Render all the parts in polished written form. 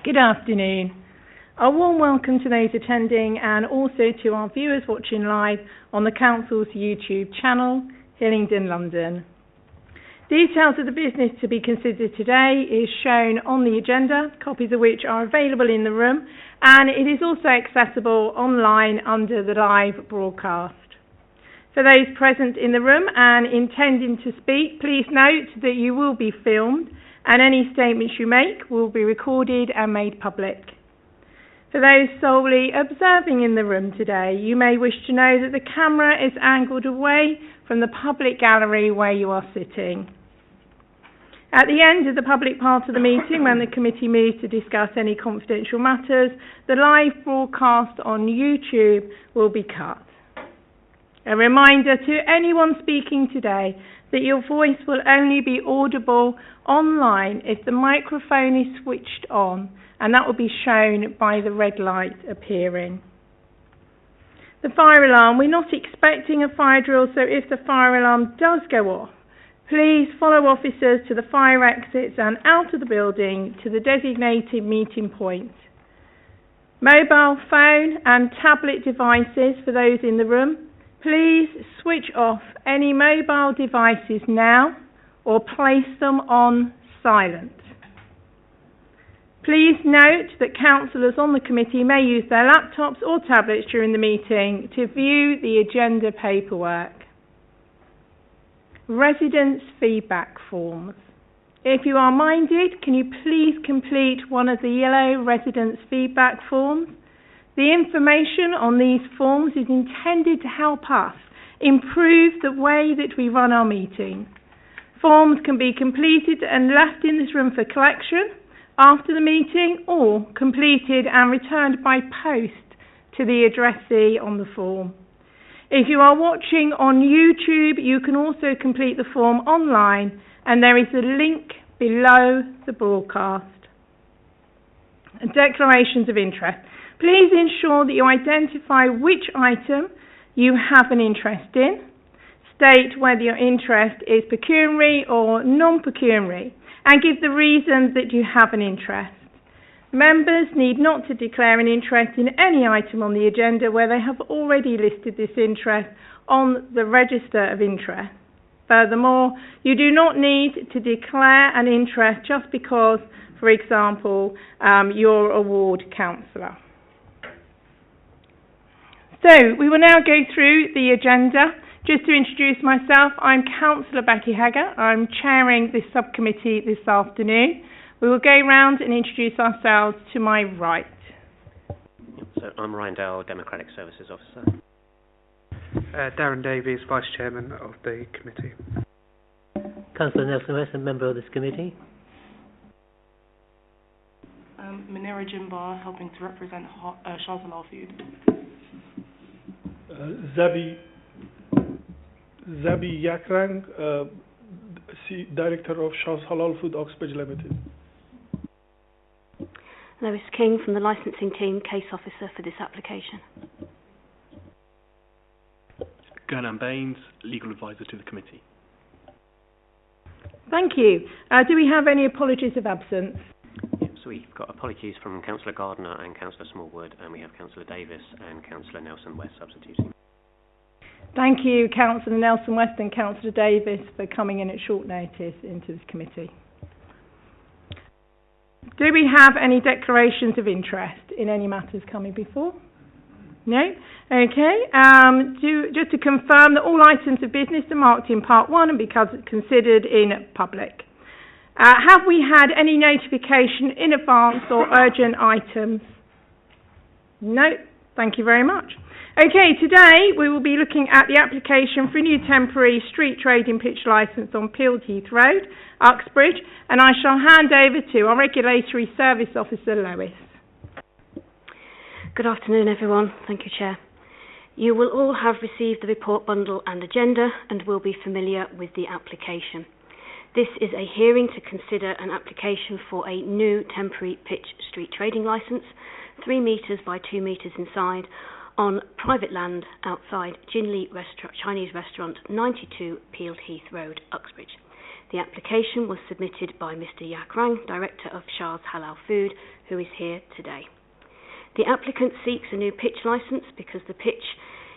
Good afternoon. A warm welcome to those attending and also to our viewers watching live on the Council's YouTube channel, Hillingdon, London. Details of the business to be considered today is shown on the agenda, copies of which are available in the room, and it is also accessible online under the live broadcast. For those present in the room and intending to speak, please note that you will be filmed and any statements you make will be recorded and made public. For those solely observing in the room today, you may wish to know that the camera is angled away from the public gallery where you are sitting. At the end of the public part of the meeting, when the committee moves to discuss any confidential matters, the live broadcast on YouTube will be cut. A reminder to anyone speaking today that your voice will only be audible online if the microphone is switched on, and that will be shown by the red light appearing. The fire alarm. We're not expecting a fire drill, so if the fire alarm does go off, please follow officers to the fire exits and out of the building to the designated meeting point. Mobile phone and tablet devices for those in the room. Please switch off any mobile devices now or place them on silent. Please note that councillors on the committee may use their laptops or tablets during the meeting to view the agenda paperwork. Residents' feedback forms. If you are minded, can you please complete one of the yellow residents' feedback forms? The information on these forms is intended to help us improve the way that we run our meeting. Forms can be completed and left in this room for collection after the meeting, or completed and returned by post to the addressee on the form. If you are watching on YouTube, you can also complete the form online, and there is a link below the broadcast. Declarations of interest. Please ensure that you identify which item you have an interest in. State whether your interest is pecuniary or non-pecuniary, and give the reason that you have an interest. Members need not to declare an interest in any item on the agenda where they have already listed this interest on the register of interest. Furthermore, you do not need to declare an interest just because, for example, you're a ward councillor. So, we will now go through the agenda. Just to introduce myself, I'm Councillor Becky Hagger. I'm chairing this subcommittee this afternoon. We will go round and introduce ourselves to my right. So, I'm Ryan Dowell, Democratic Services Officer. Darren Davies, Vice Chairman of the committee. Councillor Nelson West, a member of this committee. Munira Jimbar, helping to represent Shah's Halal Food. Zabi Yakrang, Director of Shah's Halal Food Oxbridge Limited. Lois King from the licensing team, case officer for this application. Gurnam Baines, legal advisor to the committee. Thank you. Do we have any apologies of absence? So we've got apologies from Councillor Gardner and Councillor Smallwood, and we have Councillor Davis and Councillor Nelson West substituting. Thank you, Councillor Nelson West and Councillor Davis, for coming in at short notice into this committee. Do we have any declarations of interest in any matters coming before? No? Okay. Just to confirm that all items of business are marked in Part 1 and because considered in public. Have we had any notification in advance or urgent items? No. Thank you very much. Okay, today we will be looking at the application for a new temporary street trading pitch licence on Pield, Heath Road, Uxbridge, and I shall hand over to our Regulatory Service Officer, Lois. Good afternoon, everyone. Thank you, Chair. You will all have received the report bundle and agenda and will be familiar with the application. This is a hearing to consider an application for a new temporary pitch street trading licence, 3 metres by 2 metres inside, on private land outside Jinli Chinese Restaurant, 92 Pield Heath Road, Uxbridge. The application was submitted by Mr. Yakrang, Director of Shah's Halal Food, who is here today. The applicant seeks a new pitch licence because the pitch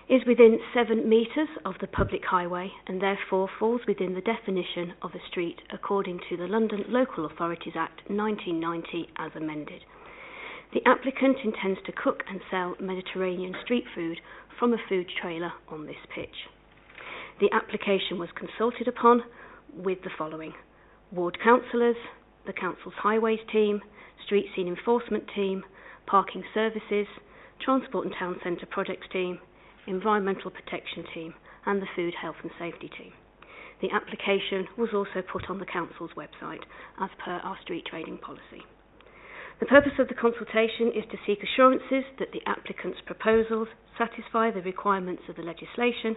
is within 7 metres of the public highway and therefore falls within the definition of a street according to the London Local Authorities Act 1990 as amended. The applicant intends to cook and sell Mediterranean street food from a food trailer on this pitch. The application was consulted upon with the following: ward councillors, the council's highways team, street scene enforcement team, parking services, transport and town centre projects team, environmental protection team and the food health and safety team. The application was also put on the council's website as per our street trading policy. The purpose of the consultation is to seek assurances that the applicant's proposals satisfy the requirements of the legislation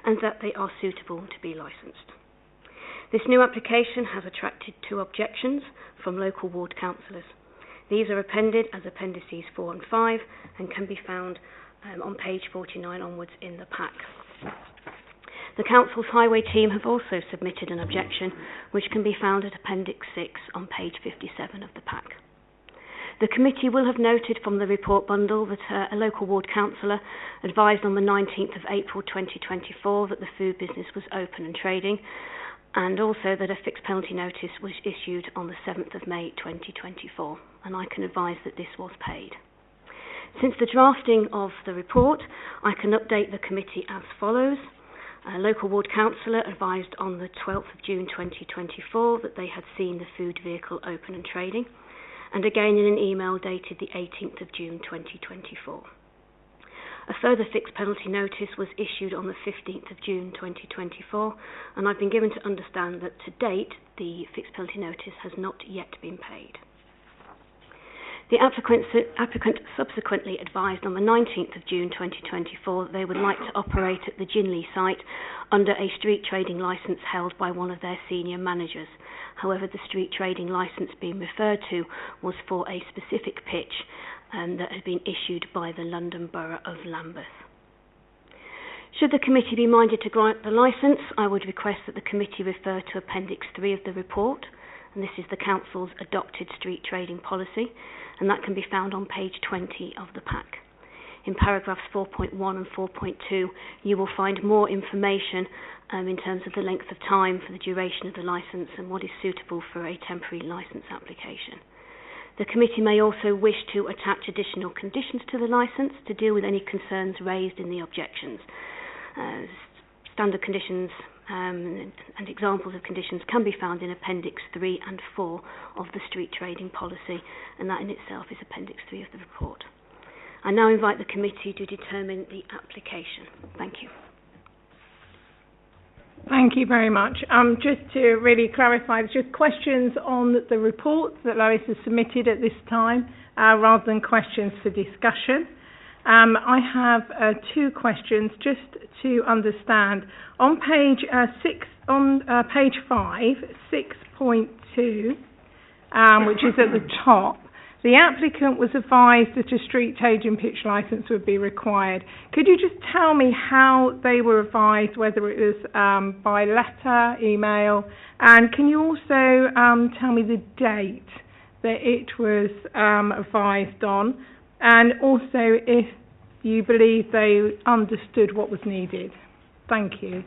and that they are suitable to be licensed. This new application has attracted 2 objections from local ward councillors. These are appended as appendices 4 and 5 and can be found on page 49 onwards in the pack. The council's highway team have also submitted an objection which can be found at appendix 6 on page 57 of the pack. The committee will have noted from the report bundle that a local ward councillor advised on the 19th of April 2024 that the food business was open and trading, and also that a fixed penalty notice was issued on the 7th of May 2024, and I can advise that this was paid. Since the drafting of the report, I can update the committee as follows. A local ward councillor advised on the 12th of June 2024 that they had seen the food vehicle open and trading, and again in an email dated the 18th of June 2024. A further fixed penalty notice was issued on the 15th of June 2024, and I've been given to understand that to date the fixed penalty notice has not yet been paid. The applicant subsequently advised on the 19th of June 2024 that they would like to operate at the Ginley site under a street trading licence held by one of their senior managers. However, the street trading licence being referred to was for a specific pitch that had been issued by the London Borough of Lambeth. Should the committee be minded to grant the licence, I would request that the committee refer to Appendix 3 of the report, and this is the Council's adopted street trading policy, and that can be found on page 20 of the pack. In paragraphs 4.1 and 4.2, you will find more information in terms of the length of time for the duration of the licence and what is suitable for a temporary licence application. The committee may also wish to attach additional conditions to the licence to deal with any concerns raised in the objections. Standard conditions and examples of conditions can be found in Appendix 3 and 4 of the Street Trading Policy, and that in itself is Appendix 3 of the report. I now invite the committee to determine the application. Thank you. Thank you very much. Just to really clarify, it's just questions on the report that Lois has submitted at this time, rather than questions for discussion. I have 2 questions just to understand. On page 6, on page 5, 6.2, which is at the top, the applicant was advised that a street trading pitch licence would be required. Could you just tell me how they were advised, whether it was by letter, email, and can you also tell me the date that it was advised on, and also if you believe they understood what was needed? Thank you.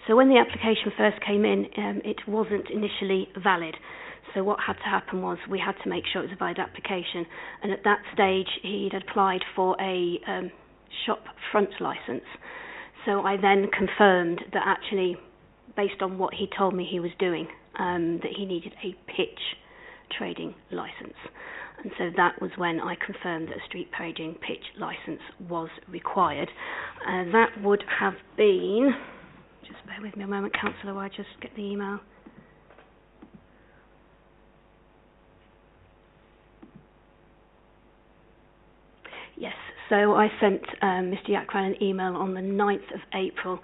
So when the application first came in, it wasn't initially valid. So what had to happen was we had to make sure it was a valid application, and at that stage he'd applied for a shop front licence. So I then confirmed that actually, based on what he told me he was doing, that he needed a pitch trading licence. And so that was when I confirmed that a street trading pitch licence was required. That would have been, just bear with me a moment, Councillor, while I just get the email. Yes, so I sent Mr. Yakrang an email on the 9th of April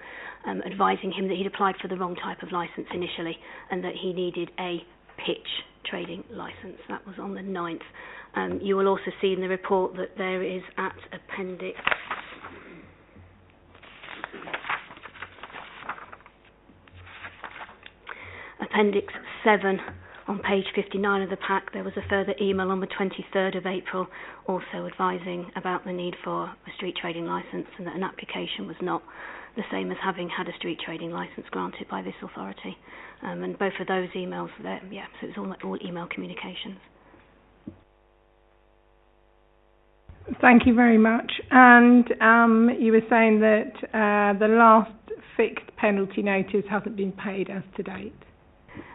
advising him that he'd applied for the wrong type of licence initially and that he needed a pitch trading licence. That was on the 9th. You will also see in the report that there is at Appendix Appendix 7 on page 59 of the pack, there was a further email on the 23rd of April also advising about the need for a street trading licence and that an application was not the same as having had a street trading licence granted by this authority. And both of those emails were there, so it was all email communications. Thank you very much. And you were saying that the last fixed penalty notice hasn't been paid as to date.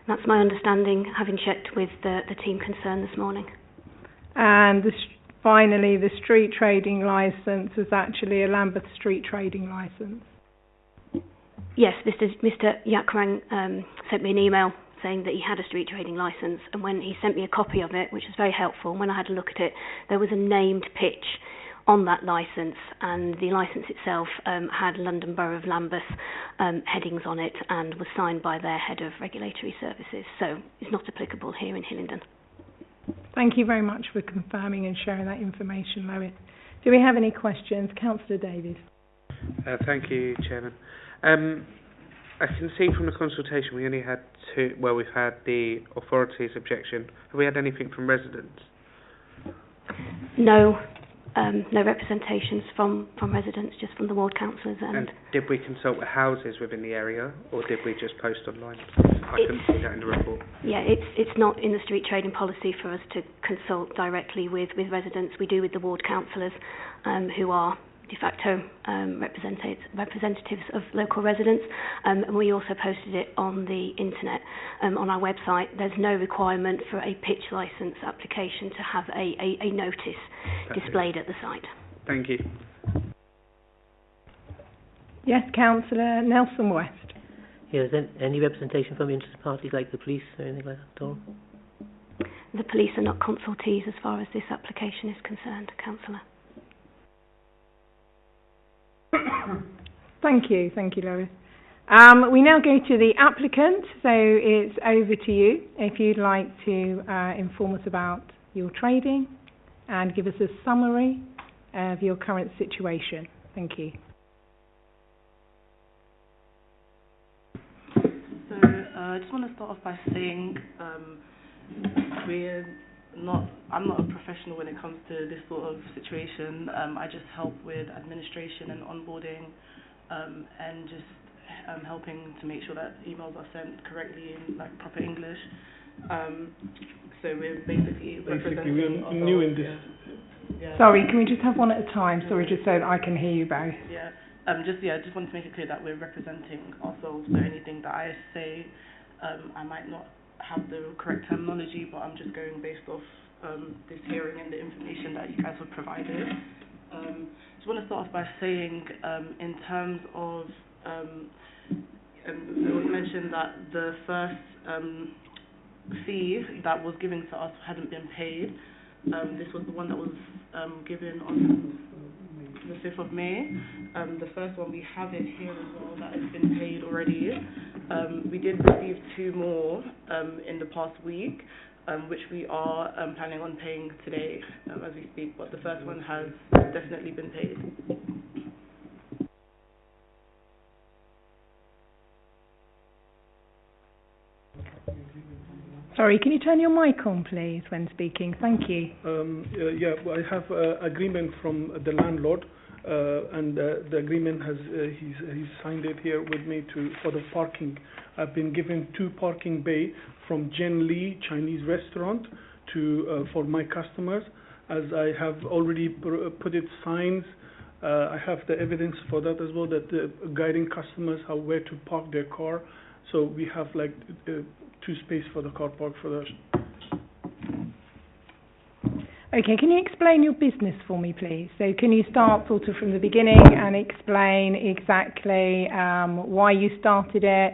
That's my understanding, having checked with the team concerned this morning. And finally, the street trading licence was actually a Lambeth street trading licence. Yes, Mr. Yakrang sent me an email saying that he had a street trading licence, and when he sent me a copy of it, which was very helpful, and when I had a look at it, there was a named pitch on that licence, and the licence itself had London Borough of Lambeth headings on it and was signed by their head of regulatory services, so it's not applicable here in Hillingdon. Thank you very much for confirming and sharing that information, Lois. Do we have any questions? Councillor Davies. Thank you, Chairman. I can see from the consultation we only had two. Well, we've had the authority's objection. Have we had anything from residents? No. No representations from residents, just from the ward councillors. And did we consult with houses within the area, or did we just post online? I couldn't see that in the report. Yeah, it's not in the street trading policy for us to consult directly with residents. We do with the ward councillors, who are de facto representatives of local residents, and we also posted it on the internet on our website. There's no requirement for a pitch licence application to have a notice displayed at the site. Thank you. Yes, Councillor Nelson West. Yeah, is there any representation from interested parties like the police or anything like that at all? The police are not consultees as far as this application is concerned, Councillor. Thank you, Lois. We now go to the applicant, so it's over to you if you'd like to inform us about your trading and give us a summary of your current situation. Thank you. So I just want to start off by saying I'm not a professional when it comes to this sort of situation. I just help with administration and onboarding, and just helping to make sure that emails are sent correctly in like proper English. So we're basically representing we're new in this. Yeah. Sorry, can we just have one at a time? Sorry, just so that I can hear you both. Yeah. Just wanted to make it clear that we're representing ourselves. So anything that I say, I might not have the correct terminology, but I'm just going based off this hearing and the information that you guys have provided. Just want to start off by saying, in terms of, it was mentioned that the first fee that was given to us hadn't been paid. This was the one that was given on the 5th of May. The first one, we have it here as well, that has been paid already. We did receive 2 more in the past week, which we are planning on paying today as we speak, but the first one has definitely been paid. Sorry, can you turn your mic on, please, when speaking? Thank you. I have agreement from the landlord, and the agreement has he's signed it here with me for the parking. I've been given 2 parking bay from Jen Lee Chinese restaurant for my customers, as I have already put it signs. I have the evidence for that as well, that guiding customers where to park their car. So we have like 2 space for the car park for that. Okay, can you explain your business for me, please? So can you start sort of from the beginning and explain exactly why you started it,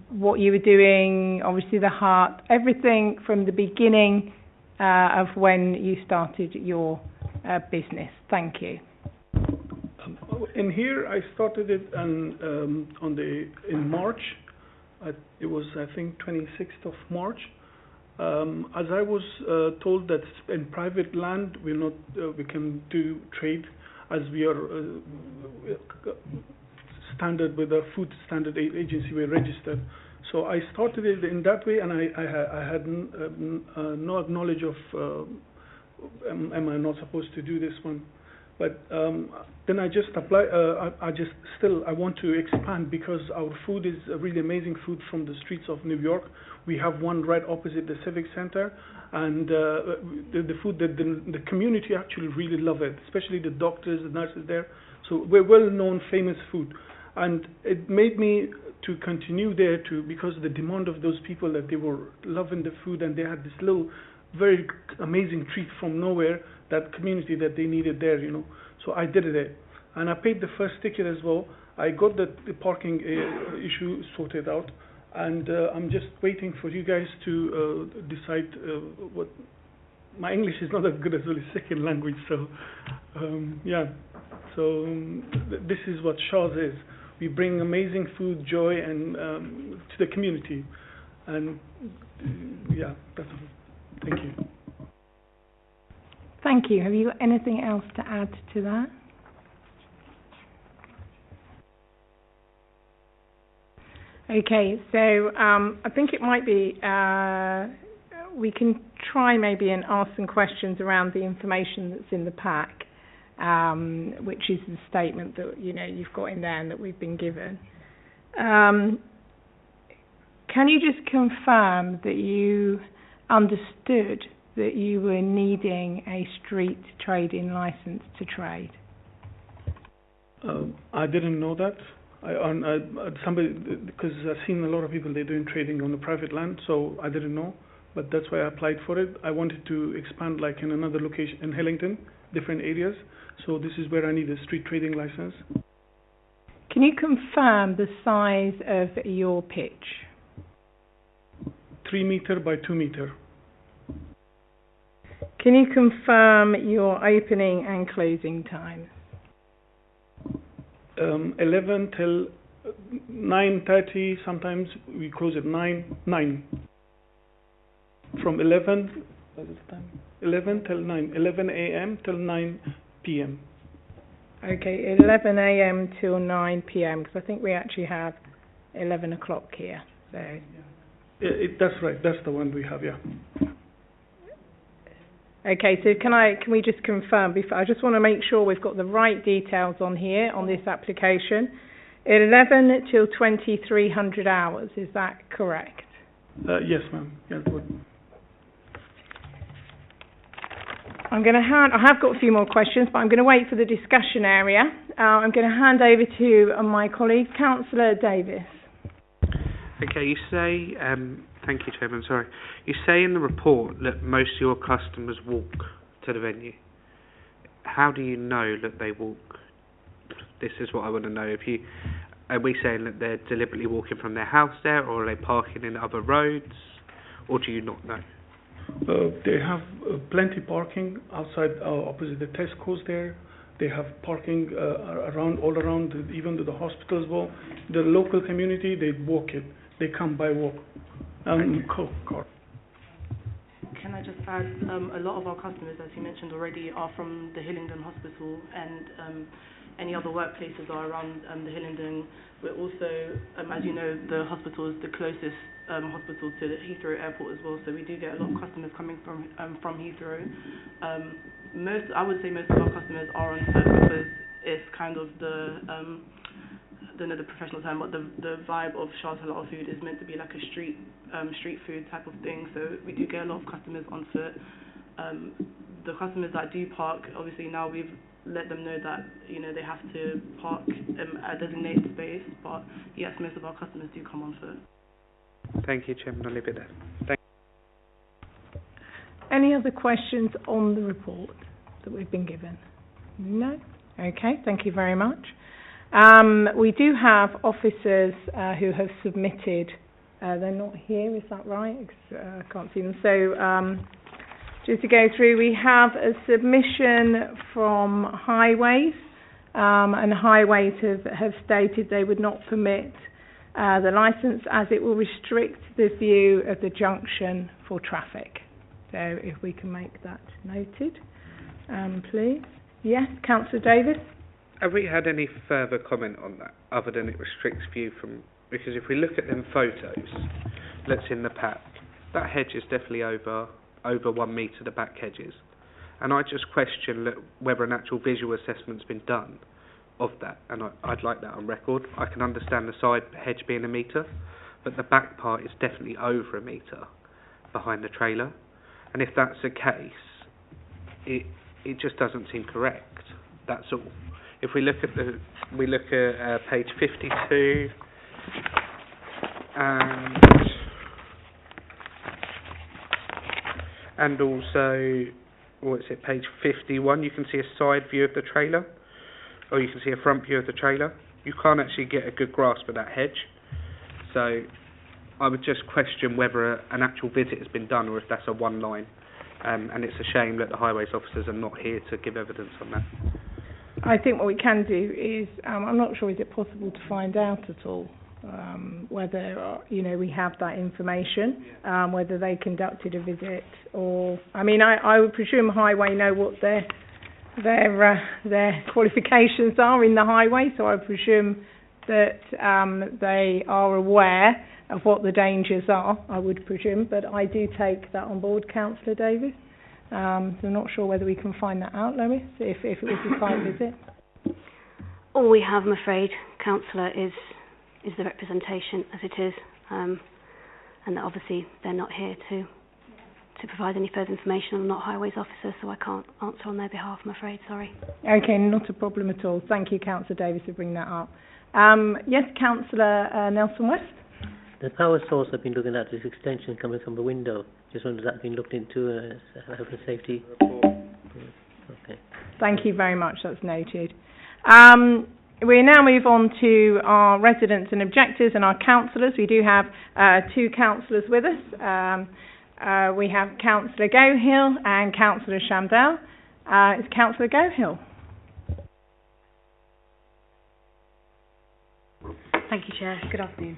what you were doing, obviously the heart, everything from the beginning of when you started your business. Thank you. In here, I started it in March. It was, I think, 26th of March. As I was told that in private land we can do trade, as we are standard with the Food Standard Agency. We're registered. So I started it in that way, and I had no knowledge of am I not supposed to do this one. But then I just apply. I want to expand because our food is a really amazing food from the streets of New York. We have one right opposite the Civic Center, and the food that the community actually really love it, especially the doctors, the nurses there. So we're well-known, famous food, and it made me to continue there too because the demand of those people that they were loving the food and they had this little, very amazing treat from nowhere, that community that they needed there, you know. So I did it, and I paid the first ticket as well. I got the parking issue sorted out, and I'm just waiting for you guys to decide what. My English is not as good as the second language, so yeah. So this is what Shaw's is. We bring amazing food, joy, and to the community, and yeah, that's all. Thank you. Thank you. Have you got anything else to add to that? Okay, so I think it might be we can try maybe and ask some questions around the information that's in the pack, which is the statement that you've got in there and that we've been given. Can you just confirm that you understood that you were needing a street trading licence to trade? I didn't know that. Somebody, because I've seen a lot of people, they're doing trading on the private land, so I didn't know, but that's why I applied for it. I wanted to expand like in another location in Hillingdon, different areas, so this is where I need a street trading licence. Can you confirm the size of your pitch? 3 meter by 2 meter. Can you confirm your opening and closing times? 11 till 9:30. Sometimes we close at 9. From 11. What is the time? 11 till 9. 11 a.m. till 9 p.m. Okay, 11 a.m. till 9 p.m. because I think we actually have 11 o'clock here. So. That's right. That's the one we have. Yeah. Okay, so can we just confirm, I just want to make sure we've got the right details on here, on this application. 11 till 2300 hours, is that correct? Yes, ma'am. Yes, good. I have got a few more questions, but I'm going to wait for the discussion area. I'm going to hand over to my colleague, Councillor Davis. Okay, you say, thank you, Chairman, sorry. You say in the report that most of your customers walk to the venue. How do you know that they walk? This is what I want to know. Are we saying that they're deliberately walking from their house there, or are they parking in other roads, or do you not know? They have plenty parking outside, opposite the Tesco's there. They have parking all around, even to the hospital as well. The local community, they walk it. They come by walk. Car. Can I just add, a lot of our customers, as you mentioned already, are from the Hillingdon Hospital, and any other workplaces are around the Hillingdon. We're also, as you know, the hospital is the closest hospital to the Heathrow Airport as well, so we do get a lot of customers coming from Heathrow. I would say most of our customers are on foot because it's kind of the I don't know the professional term, but the vibe of Shah's Halal food is meant to be like a street food type of thing. So we do get a lot of customers on foot. The customers that do park, obviously now we've let them know that they have to park at a designated space. But yes, most of our customers do come on foot. Thank you, Chairman. I'll leave it there. Thank you. Any other questions on the report that we've been given? No? Okay, thank you very much. We do have officers who have submitted. They're not here, is that right? I can't see them. So just to go through, we have a submission from Highways, and Highways have stated they would not permit the licence as it will restrict the view of the junction for traffic. So if we can make that noted, please. Yes, Councillor Davis? Have we had any further comment on that, other than it restricts view from... Because if we look at them photos that's in the pack, that hedge is definitely over 1 metre, the back hedges. And I just question whether an actual visual assessment's been done of that, and I'd like that on record. I can understand the side hedge being 1 metre, but the back part is definitely over 1 metre behind the trailer. And if that's the case, it just doesn't seem correct. That's all. If we look at page 52 and also page 51, you can see a side view of the trailer, or you can see a front view of the trailer. You can't actually get a good grasp of that hedge. So I would just question whether an actual visit has been done or if that's a one line. And it's a shame that the highways officers are not here to give evidence on that. I think what we can do is, I'm not sure, is it possible to find out at all whether, we have that information, whether they conducted a visit or... I mean, I would presume Highway know what their qualifications are in the highway, so I presume that they are aware of what the dangers are, I would presume, but I do take that on board, Councillor Davis. So I'm not sure whether we can find that out, Lois, if it was a site visit. All we have, I'm afraid, Councillor, is the representation as it is, and that obviously they're not here to provide any further information. I'm not Highways officer, so I can't answer on their behalf, I'm afraid, sorry. Okay, not a problem at all. Thank you, Councillor Davis, for bringing that up. Yes, Councillor Nelson West? The power source I've been looking at is extension coming from the window. Just wondered if that's been looked into health and safety. Okay. Thank you very much, that's noted. We now move on to our residents and objectors and our councillors. We do have 2 councillors with us. We have Councillor Gohill and Councillor Shamdell. It's Councillor Gohill. Thank you, Chair. Good afternoon.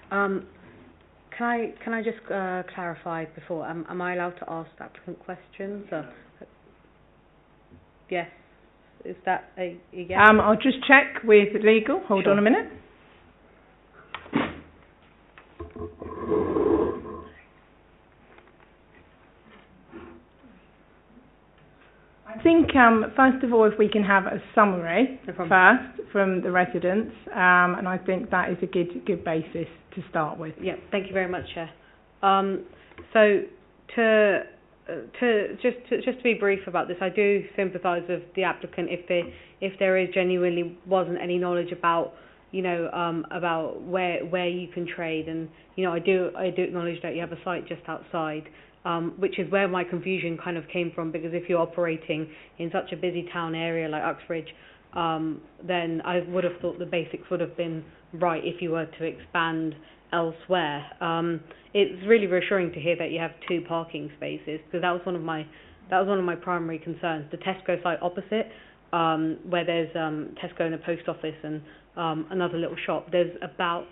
Can I just clarify before? Am I allowed to ask applicant questions? Yes. Is that a yes? I'll just check with legal. Hold on a minute. I think, first of all, if we can have a summary first from the residents, and I think that is a good basis to start with. Yeah, thank you very much, Chair. So just to be brief about this, I do sympathise with the applicant if there is genuinely wasn't any knowledge about about where you can trade, and I do acknowledge that you have a site just outside. Which is where my confusion kind of came from, because if you're operating in such a busy town area like Uxbridge, then I would have thought the basics would have been right if you were to expand elsewhere. It's really reassuring to hear that you have 2 parking spaces, because that was one of my primary concerns. The Tesco site opposite, where there's Tesco and a post office and another little shop, there's about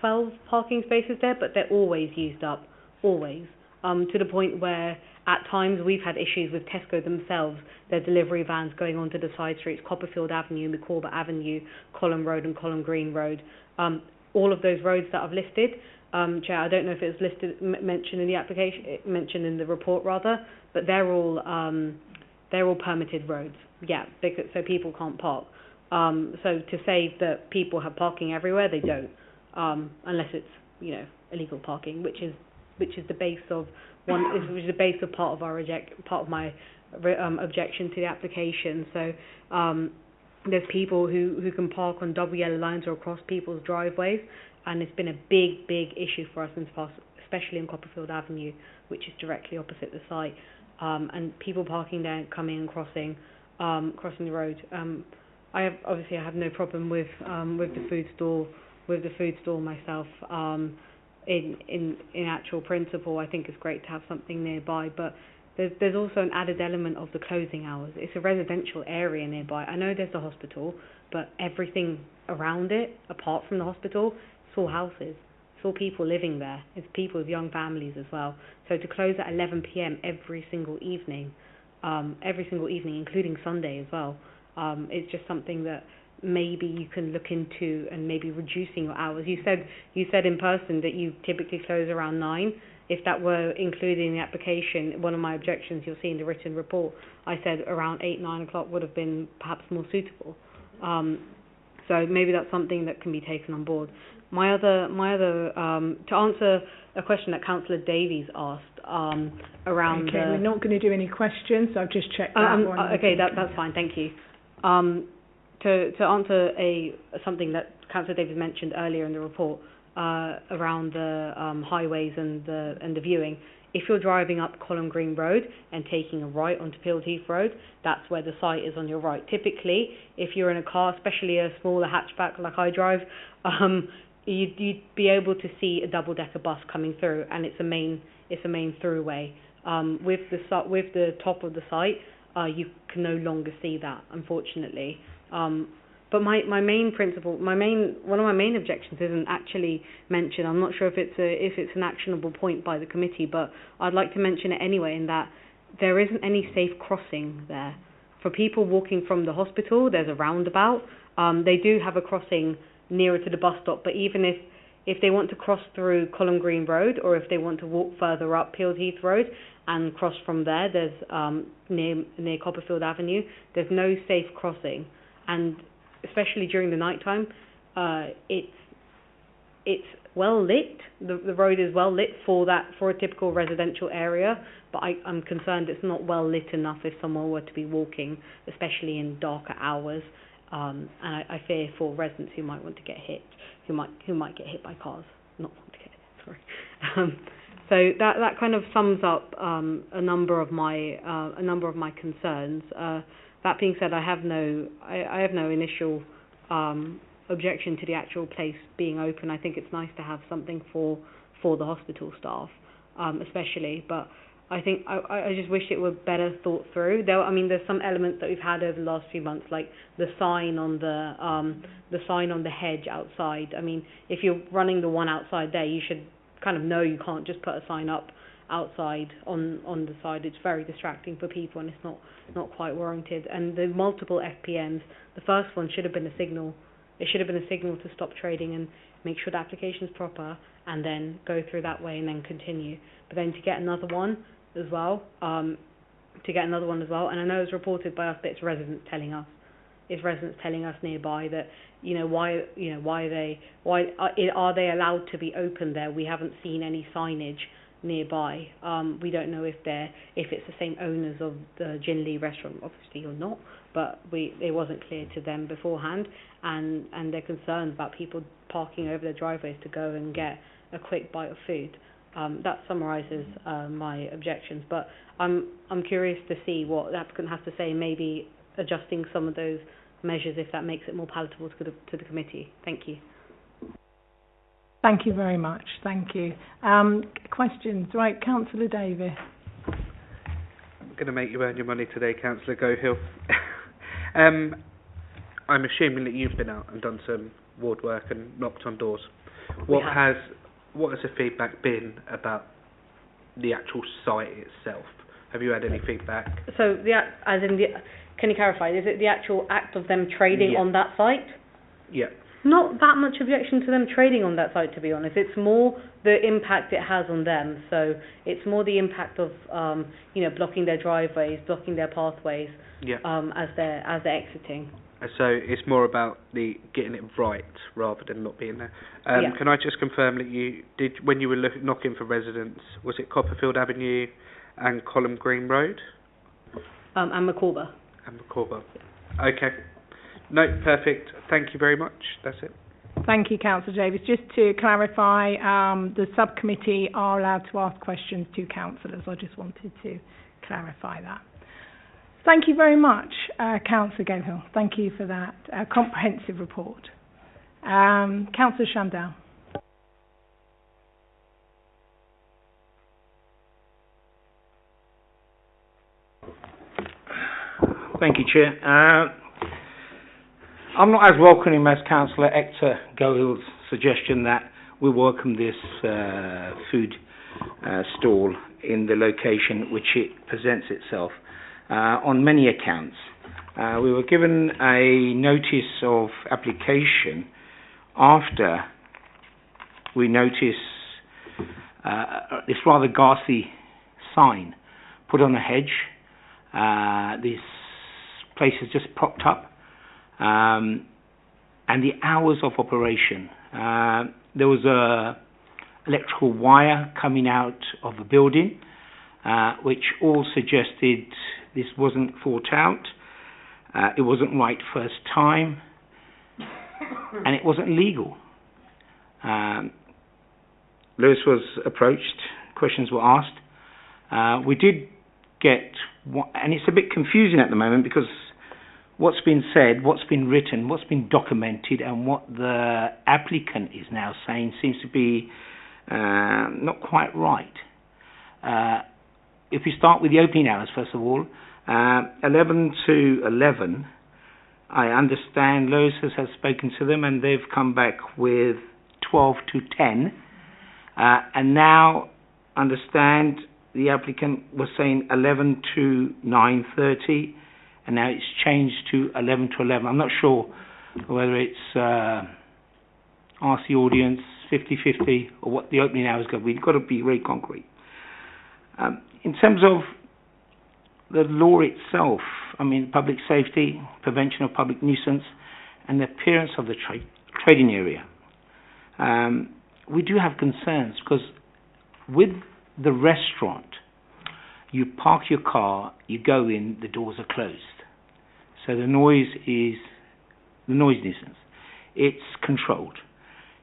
12 parking spaces there, but they're always used up, always. To the point where at times we've had issues with Tesco themselves, their delivery vans going onto the side streets, Copperfield Avenue, McCorber Avenue, Colham Road and Colham Green Road. All of those roads that I've listed, Chair, I don't know if it was mentioned in the application, mentioned in the report rather, but they're all permitted roads. Yeah, so people can't park. So to say that people have parking everywhere, they don't, unless it's illegal parking, which is the base of which is the base of part of my objection to the application. So there's people who can park on double yellow lines or across people's driveways, and it's been a big issue for us in the past, especially on Copperfield Avenue, which is directly opposite the site, and people parking there, coming and crossing the road. I have no problem with the food stall myself. In actual principle, I think it's great to have something nearby, but there's also an added element of the closing hours. It's a residential area nearby. I know there's the hospital, but everything around it, apart from the hospital, it's all houses. It's all people living there. It's people with young families as well. So to close at 11 p.m. every single evening, including Sunday as well, It's just something that maybe you can look into and maybe reducing your hours. You said in person that you typically close around 9. If that were included in the application, one of my objections you'll see in the written report, I said around 8, 9 o'clock would have been perhaps more suitable. So maybe that's something that can be taken on board. My other to answer a question that Councillor Davies asked around. Okay, we're not going to do any questions. So I've just checked that one. Okay, that's fine. Thank you. To answer something that Councillor Davies mentioned earlier in the report around the highways and the viewing. If you're driving up Colham Green Road and taking a right onto Pield Heath Road, that's where the site is on your right. Typically, if you're in a car, especially a smaller hatchback like I drive, you'd be able to see a double-decker bus coming through, and it's a main throughway. With the top of the site, you can no longer see that, unfortunately. But one of my main objections isn't actually mentioned. I'm not sure if it's an actionable point by the committee, but I'd like to mention it anyway, in that there isn't any safe crossing there. For people walking from the hospital, there's a roundabout. They do have a crossing nearer to the bus stop, but even if they want to cross through Colham Green Road, or if they want to walk further up Pield Heath Road and cross from there, there's near Copperfield Avenue, there's no safe crossing. And especially during the night time, it's well lit. The road is well lit for a typical residential area, but I'm concerned it's not well lit enough if someone were to be walking, especially in darker hours. And I fear for residents who might want to get hit, who might get hit by cars, not want to get hit. Sorry. So that kind of sums up a number of my concerns. That being said, I have no initial objection to the actual place being open. I think it's nice to have something for the hospital staff, especially. But I think I just wish it were better thought through. There's some elements that we've had over the last few months, like the sign on the hedge outside. I mean, if you're running the one outside there, you should kind of know you can't just put a sign up outside on the side. It's very distracting for people, and it's not quite warranted. And the multiple FPNs, the first one should have been a signal. It should have been a signal to stop trading and make sure the application is proper, and then go through that way and then continue. But then to get another one as well, and I know it's reported by us, but it's residents telling us. It's residents telling us nearby that, why are they allowed to be open there? We haven't seen any signage nearby. We don't know if it's the same owners of the Gin Lee restaurant, obviously or not, but it wasn't clear to them beforehand, and they're concerned about people parking over their driveways to go and get a quick bite of food. That summarises my objections, but I'm curious to see what the applicant has to say, maybe adjusting some of those measures if that makes it more palatable to the committee. Thank you. Thank you very much. Thank you. Questions? Right, Councillor Davis. I'm going to make you earn your money today, Councillor Gohill. I'm assuming that you've been out and done some ward work and knocked on doors. What has the feedback been about the actual site itself? Have you had any feedback? So can you clarify? Is it the actual act of them trading on that site? Yeah. Not that much objection to them trading on that site, to be honest. It's more the impact it has on them. So it's more the impact of blocking their driveways, blocking their pathways, as they're exiting. So it's more about the getting it right rather than not being there. Can I just confirm that you did, when you were knocking for residents, was it Copperfield Avenue and Colham Green Road? And McCorber. And McCorber. Okay. No, perfect. Thank you very much. That's it. Thank you, Councillor Davis. Just to clarify, the subcommittee are allowed to ask questions to councillors. I just wanted to clarify that. Thank you very much, Councillor Gohill. Thank you for that comprehensive report. Councillor Shandell. Thank you, Chair. I'm not as welcoming as Councillor Hector Gohill's suggestion that we welcome this food stall in the location which it presents itself on many accounts. We were given a notice of application after we noticed this rather ghastly sign put on a hedge. This place has just propped up, and the hours of operation. There was a electrical wire coming out of the building, which all suggested this wasn't thought out, it wasn't right first time, and it wasn't legal. Lewis was approached, questions were asked. We did get, and it's a bit confusing at the moment because what's been said, what's been written, what's been documented, and what the applicant is now saying seems to be not quite right. If we start with the opening hours, first of all, 11 to 11, I understand Lewis has spoken to them and they've come back with 12 to 10, and now understand the applicant was saying 11 to 9:30, and now it's changed to 11 to 11. I'm not sure whether it's ask the audience 50-50 or what the opening hours go. We've got to be very concrete. In terms of the law itself, I mean, public safety, prevention of public nuisance, and the appearance of the trading area, we do have concerns because with the restaurant, you park your car, you go in, the doors are closed. So the noise is the noise nuisance. It's controlled.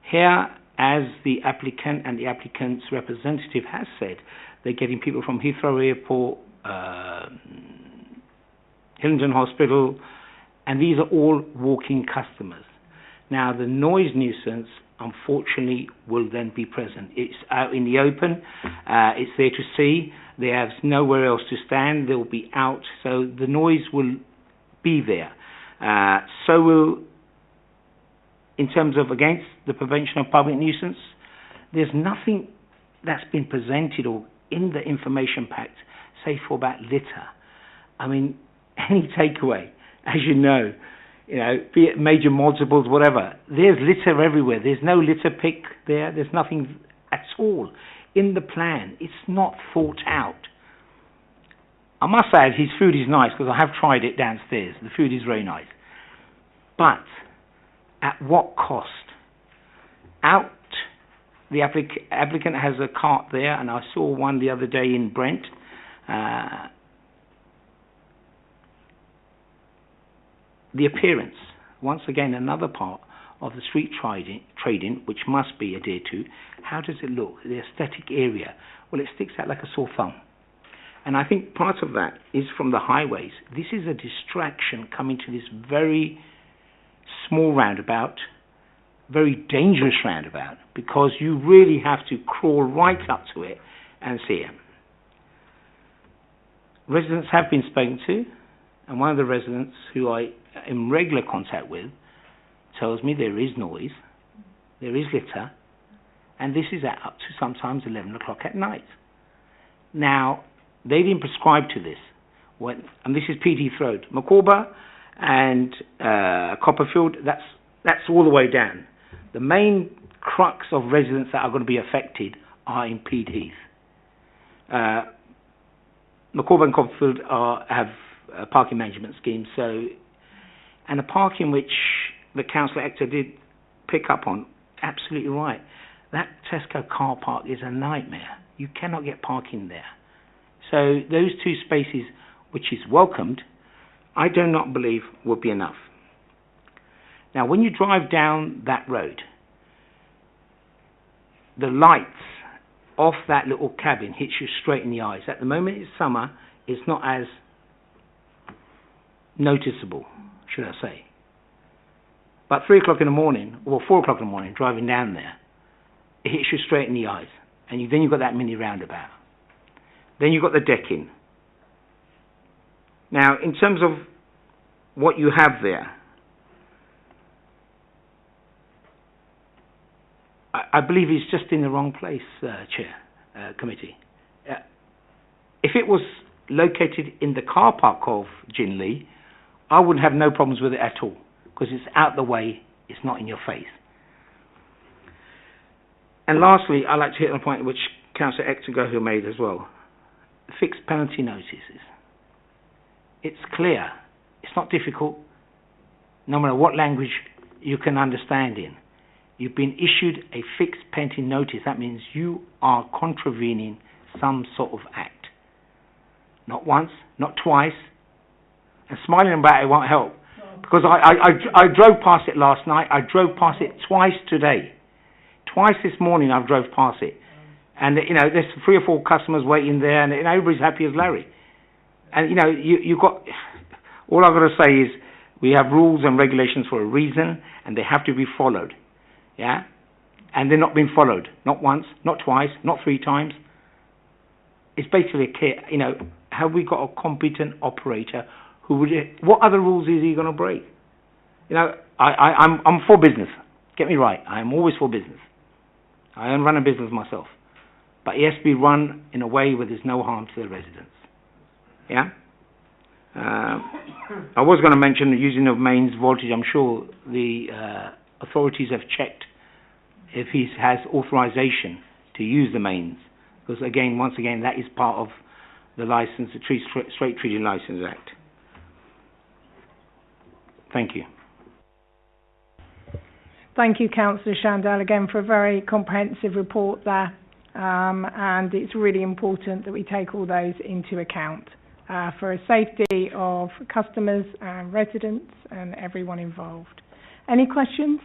Here, as the applicant and the applicant's representative has said, they're getting people from Heathrow Airport, Hillingdon Hospital, and these are all walking customers. Now, the noise nuisance, unfortunately, will then be present. It's out in the open. It's there to see. They have nowhere else to stand. They'll be out. So the noise will be there. So will, in terms of against the prevention of public nuisance, there's nothing that's been presented or in the information pack, say for about litter. I mean, any takeaway, as you know, be it major multiples, whatever, there's litter everywhere. There's no litter pick there. There's nothing at all in the plan. It's not thought out. I must add, his food is nice because I have tried it downstairs. The food is very nice. But at what cost? The applicant has a cart there, and I saw one the other day in Brent. The appearance, once again, another part of the street trading, which must be adhered to. How does it look? The aesthetic area. Well, it sticks out like a sore thumb. And I think part of that is from the highways. This is a distraction coming to this very small roundabout, very dangerous roundabout, because you really have to crawl right up to it and see it. Residents have been spoken to, and one of the residents who I am in regular contact with tells me there is noise, there is litter, and this is up to sometimes 11 o'clock at night. Now, they didn't prescribe to this, and this is Pield Heath Road. Macawber and Copperfield, that's all the way down. The main crux of residents that are going to be affected are in Pield Heath. Macawber and Copperfield have parking management schemes, and a parking which the councillor Hector did pick up on, absolutely right. That Tesco car park is a nightmare. You cannot get parking there. So those two spaces, which is welcomed, I do not believe will be enough. Now, when you drive down that road, the lights off that little cabin hits you straight in the eyes. At the moment it's summer, it's not as noticeable, should I say. But 3 o'clock in the morning, or 4 o'clock in the morning, driving down there, it hits you straight in the eyes. And then you've got that mini roundabout. Then you've got the decking. Now, in terms of what you have there, I believe it's just in the wrong place, Chair, Committee. If it was located in the car park of Jinley I wouldn't have no problems with it at all, because it's out the way, it's not in your face. And lastly, I'd like to hit on a point which Councillor Gohill made as well. Fixed penalty notices. It's clear. It's not difficult, no matter what language you can understand in. You've been issued a fixed penalty notice. That means you are contravening some sort of act. Not once, not twice. And smiling about it won't help. Because I drove past it last night. I drove past it twice today. Twice this morning I've drove past it. And, there's 3 or 4 customers waiting there, and everybody's happy as Larry. And, you've got... All I've got to say is we have rules and regulations for a reason, and they have to be followed. Yeah? And they're not being followed. Not once, not twice, not 3 times. It's basically a clear, have we got a competent operator who would... What other rules is he going to break? I'm for business. Get me right. I am always for business. I am running a business myself. But it has to be run in a way where there's no harm to the residents. Yeah? I was going to mention the using of mains voltage. I'm sure the authorities have checked if he has authorization to use the mains. Because once again, that is part of the license, the Straight Treating License Act. Thank you. Thank you, Councillor Shandell, again for a very comprehensive report there. And it's really important that we take all those into account for a safety of customers and residents and everyone involved. Any questions?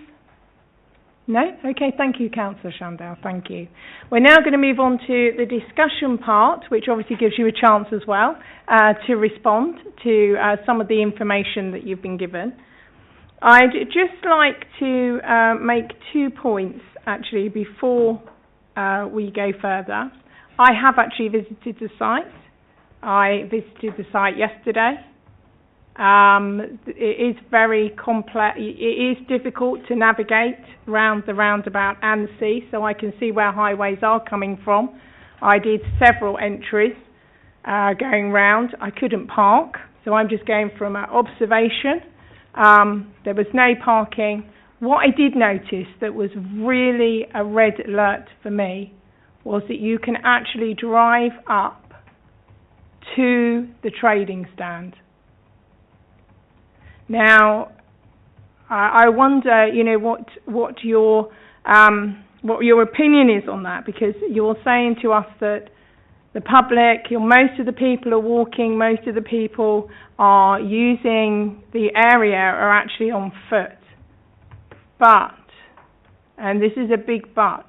No? Okay, thank you, Councillor Shandell, thank you. We're now going to move on to the discussion part, which obviously gives you a chance as well to respond to some of the information that you've been given. I'd just like to make 2 points, actually, before we go further. I have actually visited the site. I visited the site yesterday. It is very complex. It is difficult to navigate round the roundabout and see, so I can see where highways are coming from. I did several entries going round. I couldn't park, so I'm just going from observation. There was no parking. What I did notice that was really a red alert for me was that you can actually drive up to the trading stand. Now, I wonder, what your opinion is on that, because you're saying to us that the public, most of the people are walking, most of the people are using the area are actually on foot. But, and this is a big but,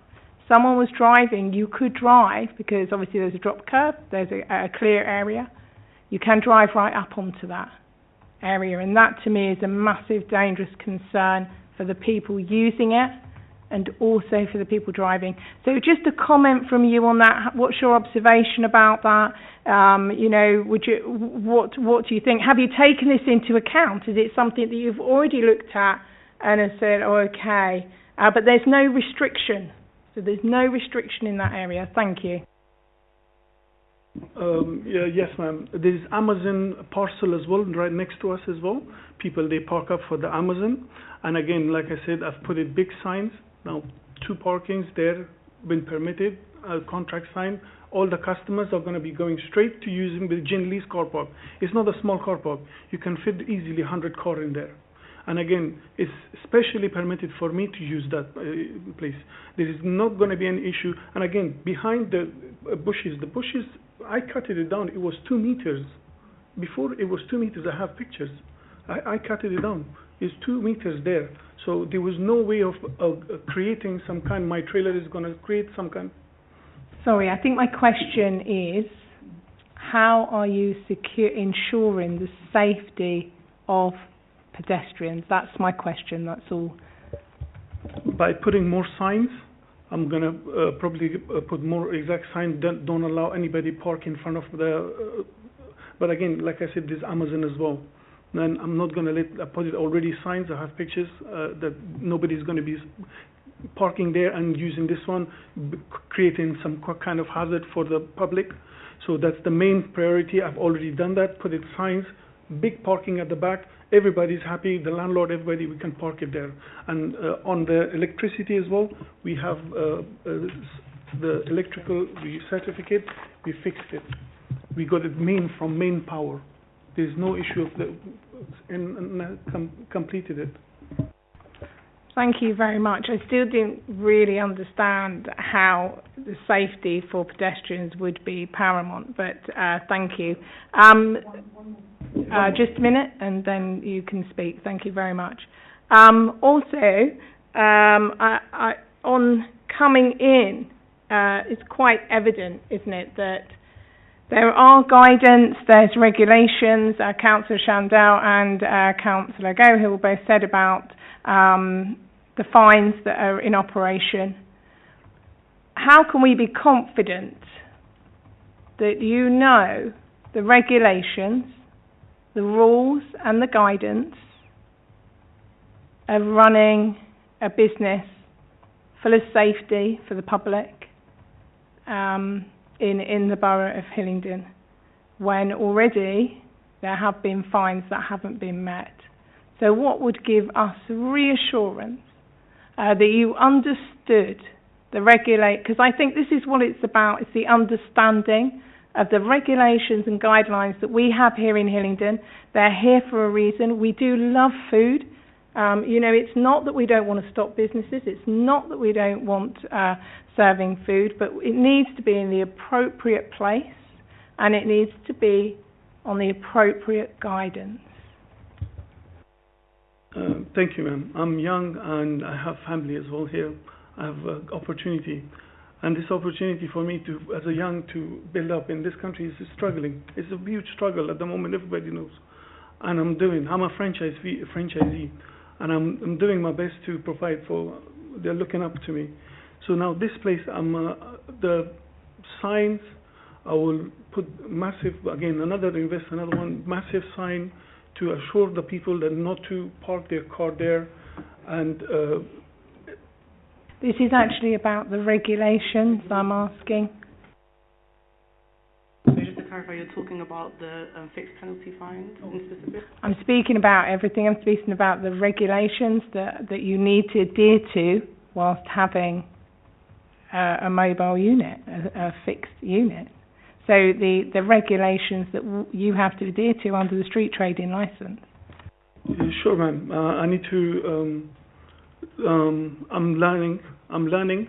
someone was driving, you could drive, because obviously there's a drop curb, there's a clear area, you can drive right up onto that area, and that to me is a massive dangerous concern for the people using it and also for the people driving. So just a comment from you on that. What's your observation about that? What do you think? Have you taken this into account? Is it something that you've already looked at and have said, oh, okay, but there's no restriction? So there's no restriction in that area. Thank you. Yes, ma'am. There's Amazon parcel as well, right next to us as well. People, they park up for the Amazon. And again, like I said, I've put it big signs. Now, 2 parkings there, been permitted, contract sign. All the customers are going to be going straight to using the Gin Lee's car park. It's not a small car park. You can fit easily 100 cars in there. And again, it's specially permitted for me to use that place. There is not going to be any issue. And again, behind the bushes, I cut it down. It was 2 meters. Before it was 2 meters. I have pictures. I cut it down. It's 2 meters there. So there was no way of creating some kind. My trailer is going to create some kind. Sorry, I think my question is, how are you ensuring the safety of pedestrians? That's my question, that's all. By putting more signs. I'm going to probably put more exact signs that don't allow anybody park in front of the... but again, like I said, there's Amazon as well. And I'm not going to I put it already signs. I have pictures that nobody's going to be parking there and using this one, creating some kind of hazard for the public. So that's the main priority. I've already done that, put it signs. big parking at the back. Everybody's happy, the landlord, everybody, we can park it there. And on the electricity as well, we have the electrical certificate, we fixed it. We got it from main power. There's no issue of completed it. Thank you very much. I still didn't really understand how the safety for pedestrians would be paramount, but thank you. Just a minute, and then you can speak. Thank you very much. Also, on coming in, it's quite evident, isn't it, that there are guidance, there's regulations. Councillor Shandell and Councillor Gohill both said about the fines that are in operation. How can we be confident that you know the regulations, the rules and the guidance of running a business full of safety for the public in the Borough of Hillingdon, when already there have been fines that haven't been met? So what would give us reassurance that you understood the because I think this is what it's about, it's the understanding of the regulations and guidelines that we have here in Hillingdon. They're here for a reason. We do love food. It's not that we don't want to stop businesses, it's not that we don't want serving food, but it needs to be in the appropriate place and it needs to be on the appropriate guidance. Thank you, ma'am. I'm young and I have family as well here. I have opportunity. And this opportunity for me to, as a young, to build up in this country is struggling. It's a huge struggle at the moment, everybody knows. And I'm a franchisee. And I'm doing my best to provide for, they're looking up to me. So now this place, the signs, I will put massive, again, another one, massive sign to assure the people that not to park their car there. And this is actually about the regulations I'm asking. So just to clarify, you're talking about the fixed penalty fines in specific? I'm speaking about everything. I'm speaking about the regulations that you need to adhere to whilst having a mobile unit, a fixed unit. So the regulations that you have to adhere to under the street trading licence. Sure, ma'am. I need to. I'm learning. I'm learning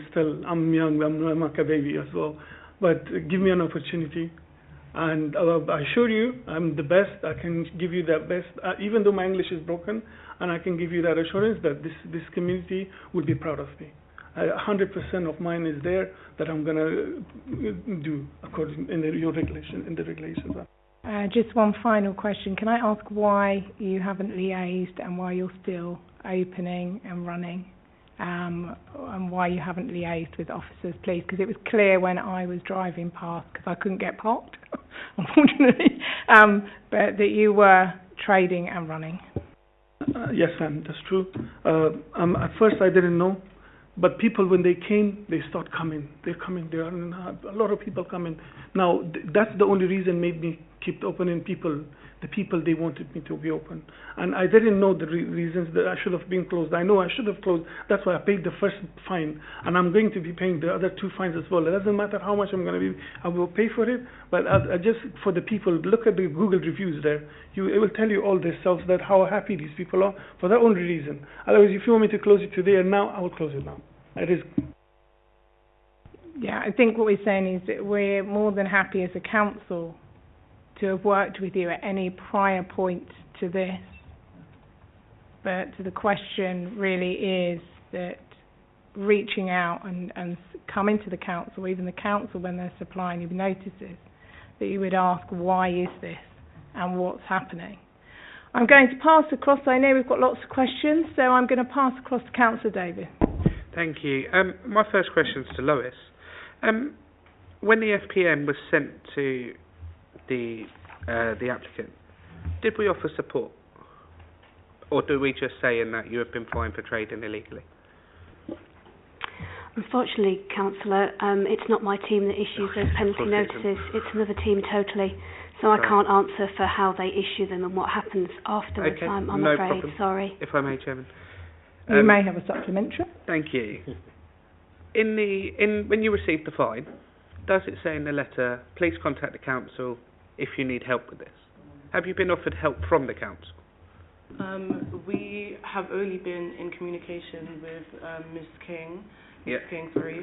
still. I'm young. I'm like a baby as well. But give me an opportunity, and I assure you, I'm the best. I can give you the best, even though my English is broken, and I can give you that assurance that this community will be proud of me. 100% of mine is there that I'm gonna do according in the regulations. Just one final question. Can I ask why you haven't liaised and why you're still opening and running, and why you haven't liaised with officers, please? Because it was clear when I was driving past, because I couldn't get parked, unfortunately, but that you were trading and running. Yes, ma'am, that's true. At first I didn't know, but people, when they came, they start coming. They're coming. There are a lot of people coming. Now, that's the only reason made me keep opening the people they wanted me to be open. And I didn't know the reasons that I should have been closed. I know I should have closed. That's why I paid the first fine. And I'm going to be paying the other 2 fines as well. It doesn't matter how much I'm going to be, I will pay for it. But I just, for the people, look at the Google reviews there. It will tell you all this stuff, that how happy these people are for that only reason. Otherwise, if you want me to close it today and now, I will close it now. It is. Yeah, I think what we're saying is that we're more than happy as a council to have worked with you at any prior point to this. But the question really is that reaching out and coming to the council, even the council when they're supplying you notices, that you would ask, why is this and what's happening? I'm going to pass across, I know we've got lots of questions, so I'm going to pass across to Councillor Davis. Thank you. My first question is to Lois. When the FPM was sent to the applicant, did we offer support, or do we just say in that you have been fined for trading illegally? Unfortunately, Councillor, it's not my team that issues those penalty notices. It's another team totally. So I can't answer for how they issue them and what happens afterwards. Okay, I'm no afraid. problem. Sorry. If I may, Chairman. You may have a supplementary. Thank you. When you received the fine, does it say in the letter, please contact the council if you need help with this? Have you been offered help from the council? We have only been in communication with Ms. King. Yeah. King, sorry.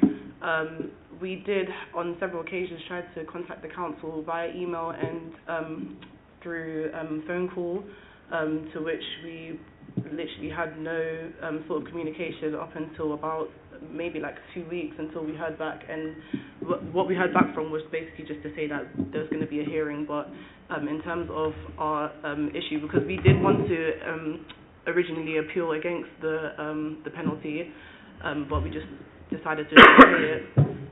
We did, on several occasions, try to contact the council via email and through phone call, to which we literally had no sort of communication up until about maybe like 2 weeks until we heard back. And what we heard back from was basically just to say that there was going to be a hearing. But in terms of our issue, because we did want to originally appeal against the penalty, but we just decided to pay it,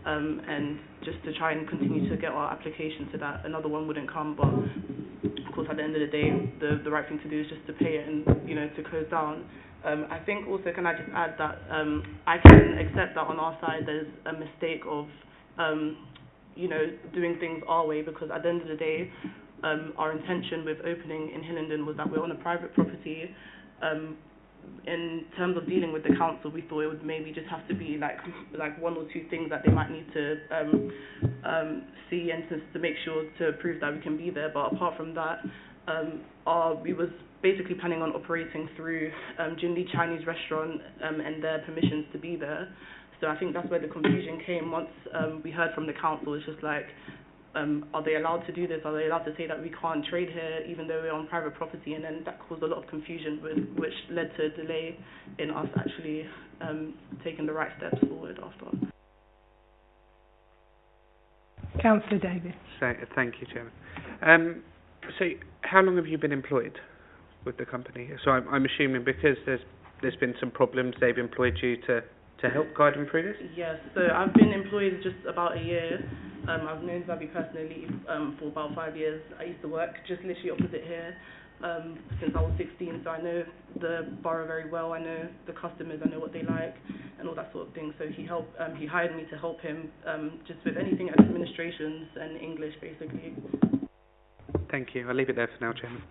and just to try and continue to get our application so that another one wouldn't come. But of course, at the end of the day, the right thing to do is just to pay it and, to close down. I think also, can I just add that I can accept that on our side there's a mistake of, doing things our way, because at the end of the day, our intention with opening in Hillingdon was that we're on a private property. In terms of dealing with the council, we thought it would maybe just have to be like one or two things that they might need to see and to make sure to prove that we can be there. But apart from that, we was basically planning on operating through Jinli Chinese restaurant and their permissions to be there. So I think that's where the confusion came. Once we heard from the council, it's just like, are they allowed to do this? Are they allowed to say that we can't trade here even though we're on private property? And then that caused a lot of confusion, which led to a delay in us actually taking the right steps forward after. Councillor Davis. Thank you, Chairman. So how long have you been employed with the company? So I'm assuming because there's been some problems, they've employed you to help guide them through this? Yes, so I've been employed just about a year. I've known Zabi personally for about 5 years. I used to work just literally opposite here since I was 16, so I know the borough very well. I know the customers, I know what they like and all that sort of thing. So he hired me to help him just with anything administrations and English basically. Thank you. I'll leave it there for now, Chairman.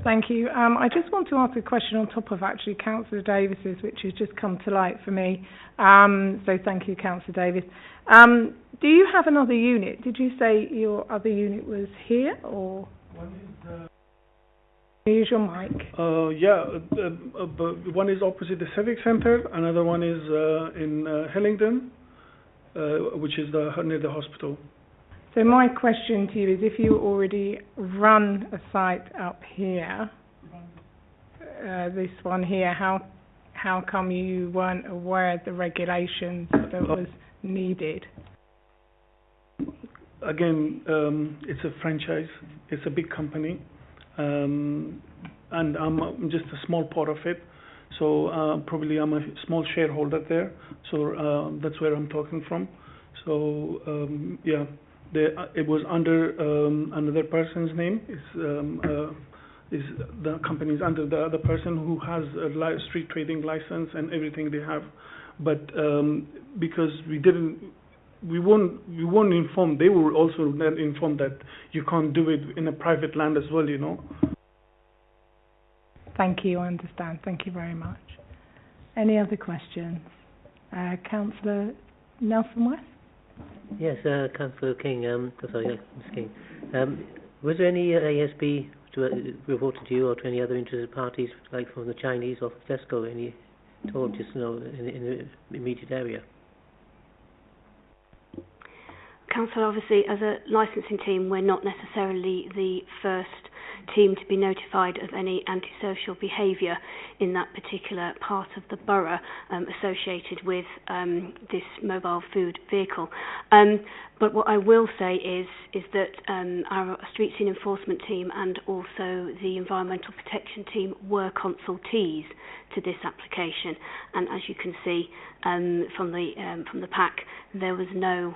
Thank you. I just want to ask a question on top of actually Councillor Davis's, which has just come to light for me. So thank you, Councillor Davis. Do you have another unit? Did you say your other unit was here, or? Use your mic. One is opposite the Civic Centre. Another one is in Hillingdon, which is near the hospital. So my question to you is, if you already run a site up here, this one here, how come you weren't aware of the regulations that was needed? Again, it's a franchise. It's a big company, and I'm just a small part of it. So probably I'm a small shareholder there. So that's where I'm talking from. So it was under another person's name. Is the company is under the other person who has a street trading license and everything they have, but because we weren't informed. They were also not informed that you can't do it in a private land as well. Thank you. I understand. Thank you very much. Any other questions? Councillor Nelson West. Yes, Councillor King, Ms. King. Was there any ASB reported to you or to any other interested parties, like from the Chinese or Tesco, any at all, just in the immediate area? Council, obviously, as a licensing team, we're not necessarily the first team to be notified of any antisocial behaviour in that particular part of the borough associated with this mobile food vehicle. But what I will say is that our street scene enforcement team and also the environmental protection team were consultees to this application, and as you can see from the pack, there was no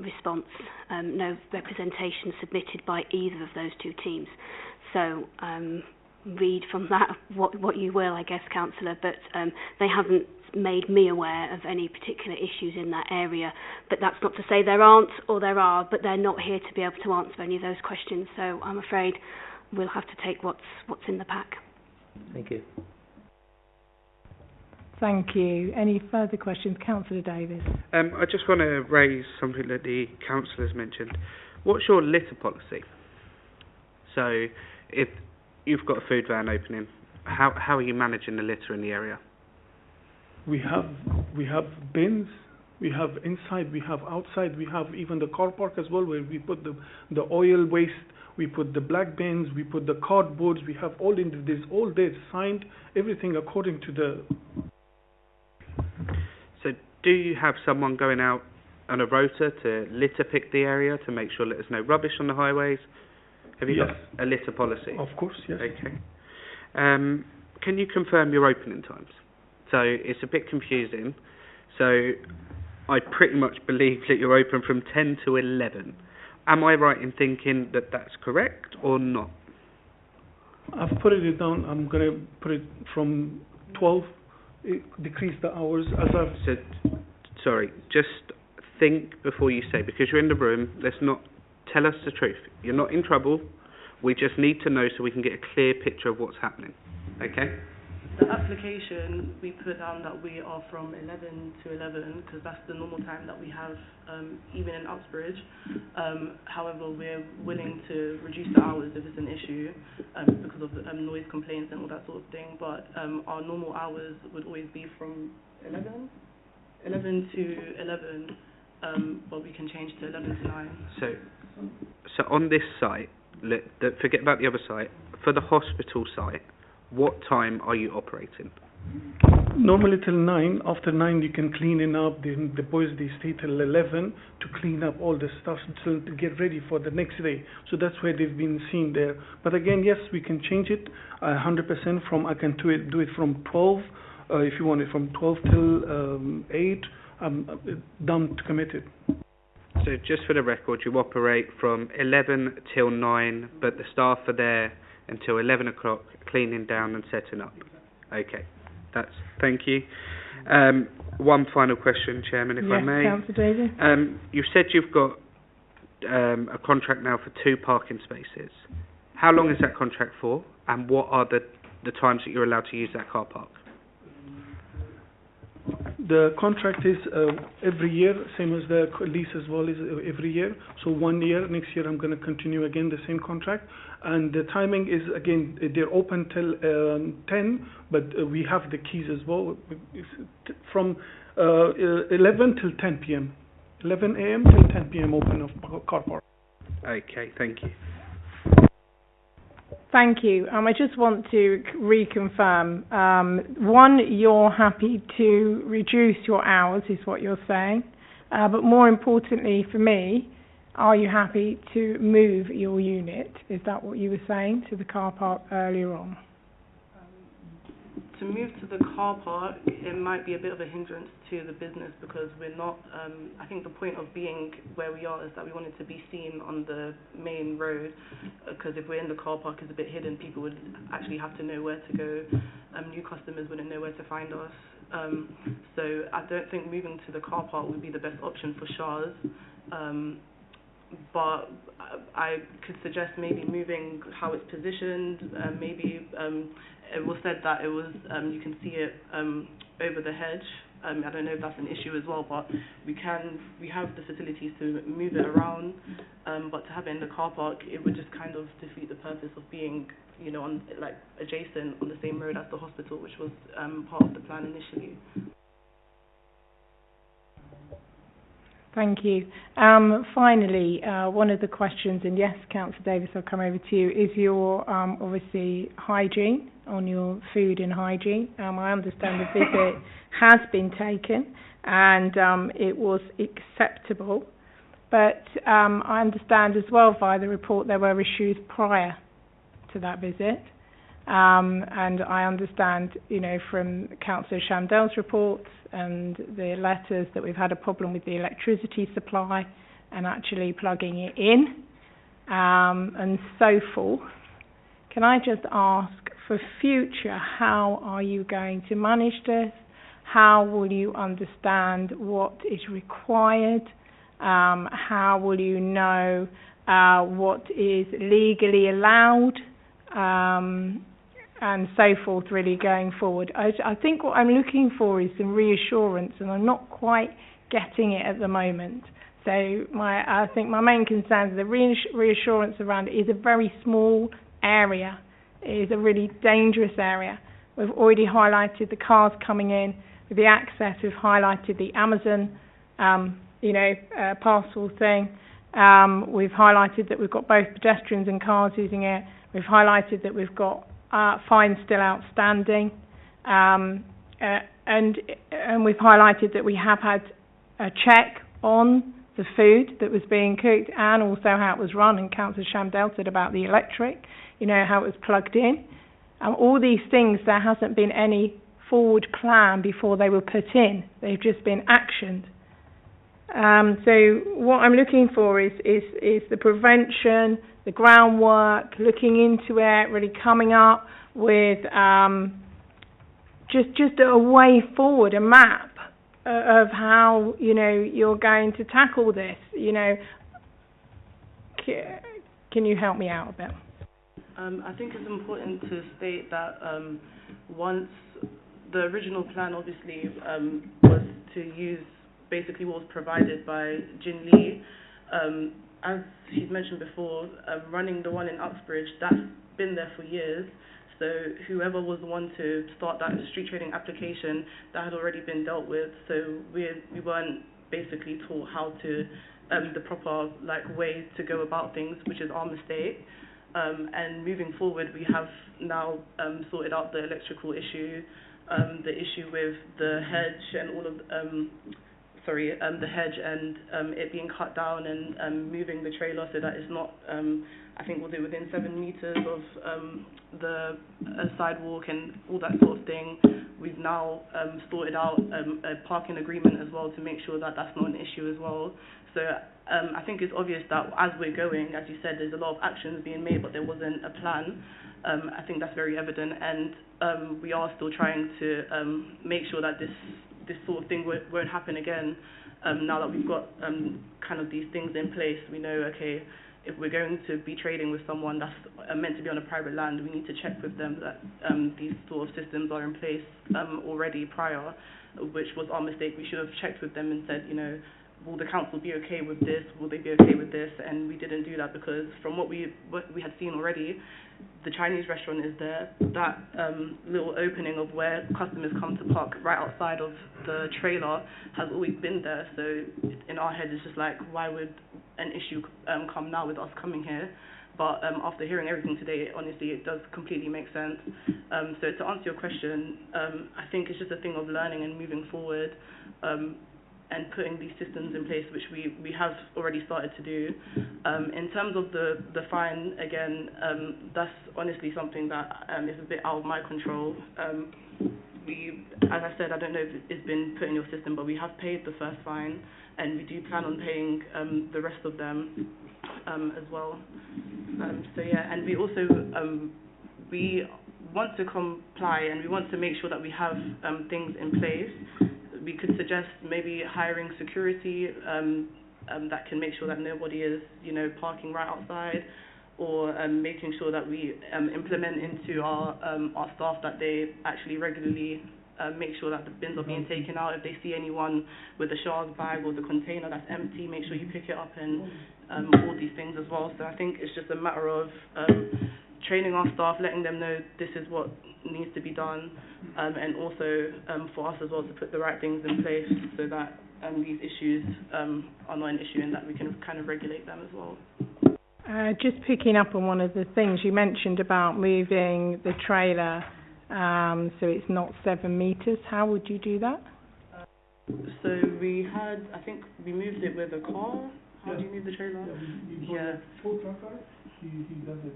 response, no representation submitted by either of those two teams. So read from that what you will, I guess, Councillor, but they haven't made me aware of any particular issues in that area. But that's not to say there aren't or there are, but they're not here to be able to answer any of those questions, so I'm afraid we'll have to take what's in the pack. Thank you. Thank you. Any further questions? Councillor Davis. I just want to raise something that the councillors mentioned. What's your litter policy? So, if you've got a food van opening, how are you managing the litter in the area? We have bins, we have inside, we have outside, we have even the car park as well, where we put the oil waste, we put the black bins, we put the cardboards, we have all in this, all there signed, everything according to the... So do you have someone going out on a rota to litter pick the area to make sure that there's no rubbish on the highways? Have you got a litter policy? Of course, yes. Okay. Can you confirm your opening times? So it's a bit confusing. So I pretty much believe that you're open from 10 to 11. Am I right in thinking that that's correct or not? I've put it down. I'm going to put it from 12, decrease the hours as I've... Sorry, just think before you say, because you're in the room, let's not tell us the truth. You're not in trouble. We just need to know so we can get a clear picture of what's happening. Okay? The application, we put down that we are from 11 to 11 because that's the normal time that we have even in Uxbridge. However, we're willing to reduce the hours if it's an issue because of noise complaints and all that sort of thing. But our normal hours would always be from 11 to 11, but we can change to 11 to 9. So on this site, forget about the other site, for the hospital site, what time are you operating? Normally till 9. After 9 you can clean it up. The boys, they stay till 11 to clean up all the stuff to get ready for the next day. So that's where they've been seen there. But again, yes, we can change it 100% from, I can do it from 12, if you want it from 12 till 8. I'm done to commit it. So just for the record, you operate from 11 till 9, but the staff are there until 11 o'clock, cleaning down and setting up. Okay, thank you. One final question, Chairman, if I may. Yes, Councillor Davis. You've said you've got a contract now for 2 parking spaces. How long is that contract for, and what are the times that you're allowed to use that car park? The contract is every year, same as the lease as well, is every year. So 1 year, next year I'm going to continue again the same contract. And the timing is, again, they're open till 10, but we have the keys as well. It's from 11 till 10 p.m. 11 a.m. till 10 p.m. open of car park. Okay, thank you. Thank you. I just want to reconfirm. One, you're happy to reduce your hours, is what you're saying. But more importantly for me, are you happy to move your unit? Is that what you were saying to the car park earlier on? To move to the car park, it might be a bit of a hindrance to the business because we're not, I think the point of being where we are is that we wanted to be seen on the main road because if we're in the car park, it's a bit hidden, people would actually have to know where to go, new customers wouldn't know where to find us. So I don't think moving to the car park would be the best option for Shah's, but I could suggest maybe moving how it's positioned, maybe it was said that it was you can see it over the hedge. I don't know if that's an issue as well, but we have the facilities to move it around, but to have it in the car park, it would just kind of defeat the purpose of being, on adjacent on the same road as the hospital, which was part of the plan initially. Thank you. Finally, one of the questions, and yes, Councillor Davis, I'll come over to you, is your obviously hygiene, on your food and hygiene. I understand the visit has been taken and it was acceptable, but I understand as well via the report there were issues prior to that visit. And I understand, from Councillor Shamdell's reports and the letters that we've had a problem with the electricity supply and actually plugging it in, and so forth. Can I just ask for future, how are you going to manage this? How will you understand what is required? How will you know what is legally allowed? And so forth, really, going forward. I think what I'm looking for is some reassurance, and I'm not quite getting it at the moment. So I think my main concern is the reassurance around it is a very small area. It is a really dangerous area. We've already highlighted the cars coming in with the access. We've highlighted the Amazon, parcel thing. We've highlighted that we've got both pedestrians and cars using it. We've highlighted that we've got fines still outstanding, and we've highlighted that we have had a check on the food that was being cooked and also how it was run, and Councillor Shamdell said about the electric, how it was plugged in. All these things, there hasn't been any forward plan before they were put in. They've just been actioned. So what I'm looking for is the prevention, the groundwork, looking into it, really coming up with just a way forward, a map of how you're going to tackle this. Can you help me out a bit? I think it's important to state that once the original plan obviously was to use basically what was provided by Jin Lee. As he's mentioned before, running the one in Uxbridge, that's been there for years. So whoever was the one to start that street trading application, that had already been dealt with. So we weren't basically taught how to the proper way to go about things, which is our mistake. And moving forward, we have now sorted out the electrical issue, the issue with the hedge and all of the hedge and it being cut down and moving the trailer so that it's not, I think was it within 7 meters of the sidewalk and all that sort of thing. We've now sorted out a parking agreement as well to make sure that that's not an issue as well. So I think it's obvious that as we're going, as you said, there's a lot of actions being made, but there wasn't a plan. I think that's very evident, and we are still trying to make sure that this sort of thing won't happen again. Now that we've got kind of these things in place, we know, okay, if we're going to be trading with someone that's meant to be on a private land, we need to check with them that these sort of systems are in place already prior, which was our mistake. We should have checked with them and said, will the council be okay with this? Will they be okay with this? And we didn't do that because from what we had seen already, the Chinese restaurant is there. That little opening of where customers come to park right outside of the trailer has always been there. So in our head, it's just like, why would an issue come now with us coming here? But after hearing everything today, honestly, it does completely make sense. So to answer your question, I think it's just a thing of learning and moving forward. And putting these systems in place, which we have already started to do. In terms of the fine, again, that's honestly something that is a bit out of my control. As I said, I don't know if it's been put in your system, but we have paid the first fine, and we do plan on paying the rest of them as well. So yeah, and we also we want to comply, and we want to make sure that we have things in place. We could suggest maybe hiring security that can make sure that nobody is, parking right outside, or making sure that we implement into our staff that they actually regularly make sure that the bins are being taken out. If they see anyone with a shark bag or the container that's empty, make sure you pick it up, and all these things as well. So I think it's just a matter of training our staff, letting them know this is what needs to be done, and also for us as well to put the right things in place so that these issues are not an issue and that we can kind of regulate them as well. Just picking up on one of the things you mentioned about moving the trailer so it's not 7 meters, how would you do that? So we had, I think we moved it with a car. How do you move the trailer? Tow truck, he does it.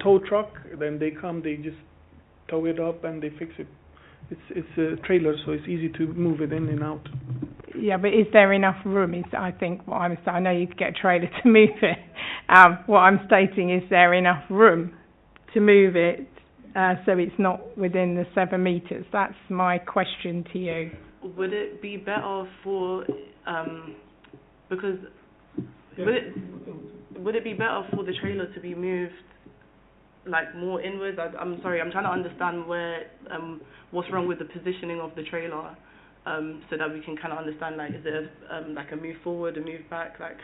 Tow truck, then they come, they just tow it up and they fix it. It's a trailer, so it's easy to move it in and out. Yeah, but is there enough room? Is I think what I'm saying. I know you could get a trailer to move it. What I'm stating is there enough room to move it so it's not within the 7 metres. That's my question to you. Would it be better for because would it be better for the trailer to be moved like more inwards? I'm sorry, I'm trying to understand where what's wrong with the positioning of the trailer, so that we can kind of understand, like, is it like a move forward, a move back, like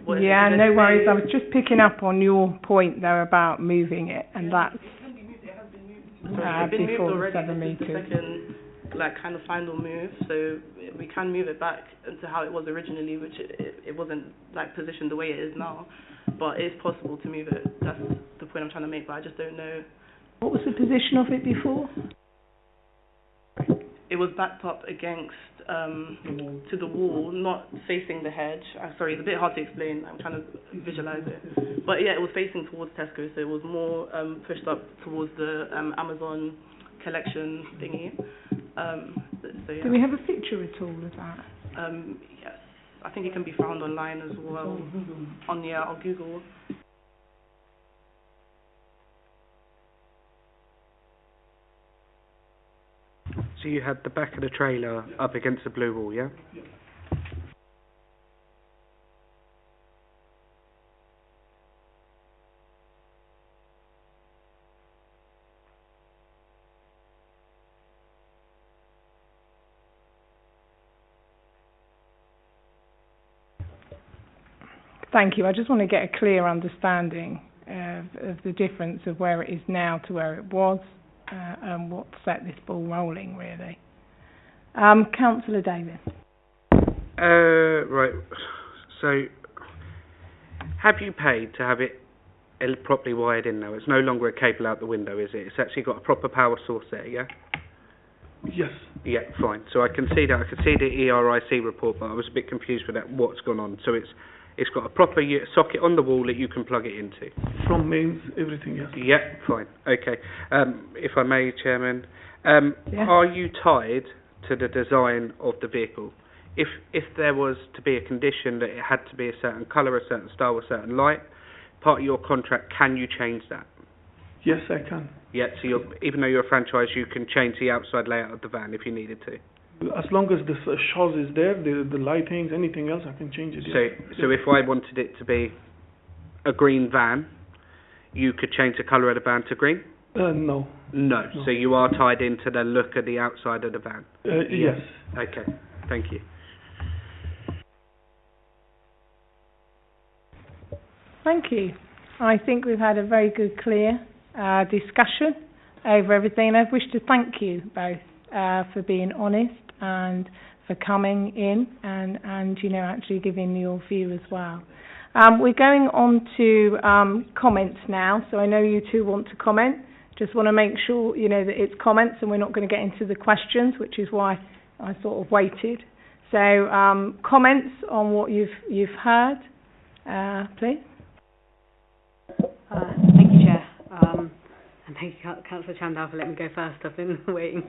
what is yeah, it? no worries. I was just picking up on your point there about moving it, and that's It can be moved. It has been moved. Sorry, it's been moved before already. the 7 This is the metres. second, like, kind of final move, so we can move it back into how it was originally, which it wasn't like positioned the way it is now, but it's possible to move it. That's the point I'm trying to make, but I just don't know. What was the position of it before? It was backed up against to the wall, not facing the hedge. Sorry, it's a bit hard to explain. I'm trying to visualize it, but yeah, it was facing towards Tesco, so it was more pushed up towards the Amazon collection thingy. So yeah. Do we have a picture at all of that? Yes, I think it can be found online as well. I'll Google. So you had the back of the trailer up against the blue wall, yeah? Thank you. I just want to get a clear understanding of the difference of where it is now to where it was, and what set this ball rolling, really. Councillor Davis. Right. So, have you paid to have it properly wired in now? It's no longer a cable out the window, is it? It's actually got a proper power source there, yeah? Yes. Yeah, fine. So I can see that. I can see the ERIC report, but I was a bit confused with that. What's gone on? So it's got a proper socket on the wall that you can plug it into. From mains, everything, yes. Yeah, fine. Okay. If I may, Chairman, Yeah. are you tied to the design of the vehicle? If there was to be a condition that it had to be a certain colour, a certain style, a certain light, part of your contract, can you change that? Yes, I can. Yeah, so even though you're a franchise, you can change the outside layout of the van if you needed to. As long as the shows is there, the lightings, anything else, I can change it. Yes. So if I wanted it to be a green van, you could change the colour of the van to green? No. No. So you are tied into the look of the outside of the van? Yes. Okay, thank you. Thank you. I think we've had a very good, clear discussion over everything. I wish to thank you both for being honest and for coming in and actually giving your view as well. We're going on to comments now, so I know you two want to comment. Just want to make sure that it's comments and we're not going to get into the questions, which is why I sort of waited. So comments on what you've heard, please. Thank you, Chair. And thank you, Councillor Chandler, for letting me go first. I've been waiting.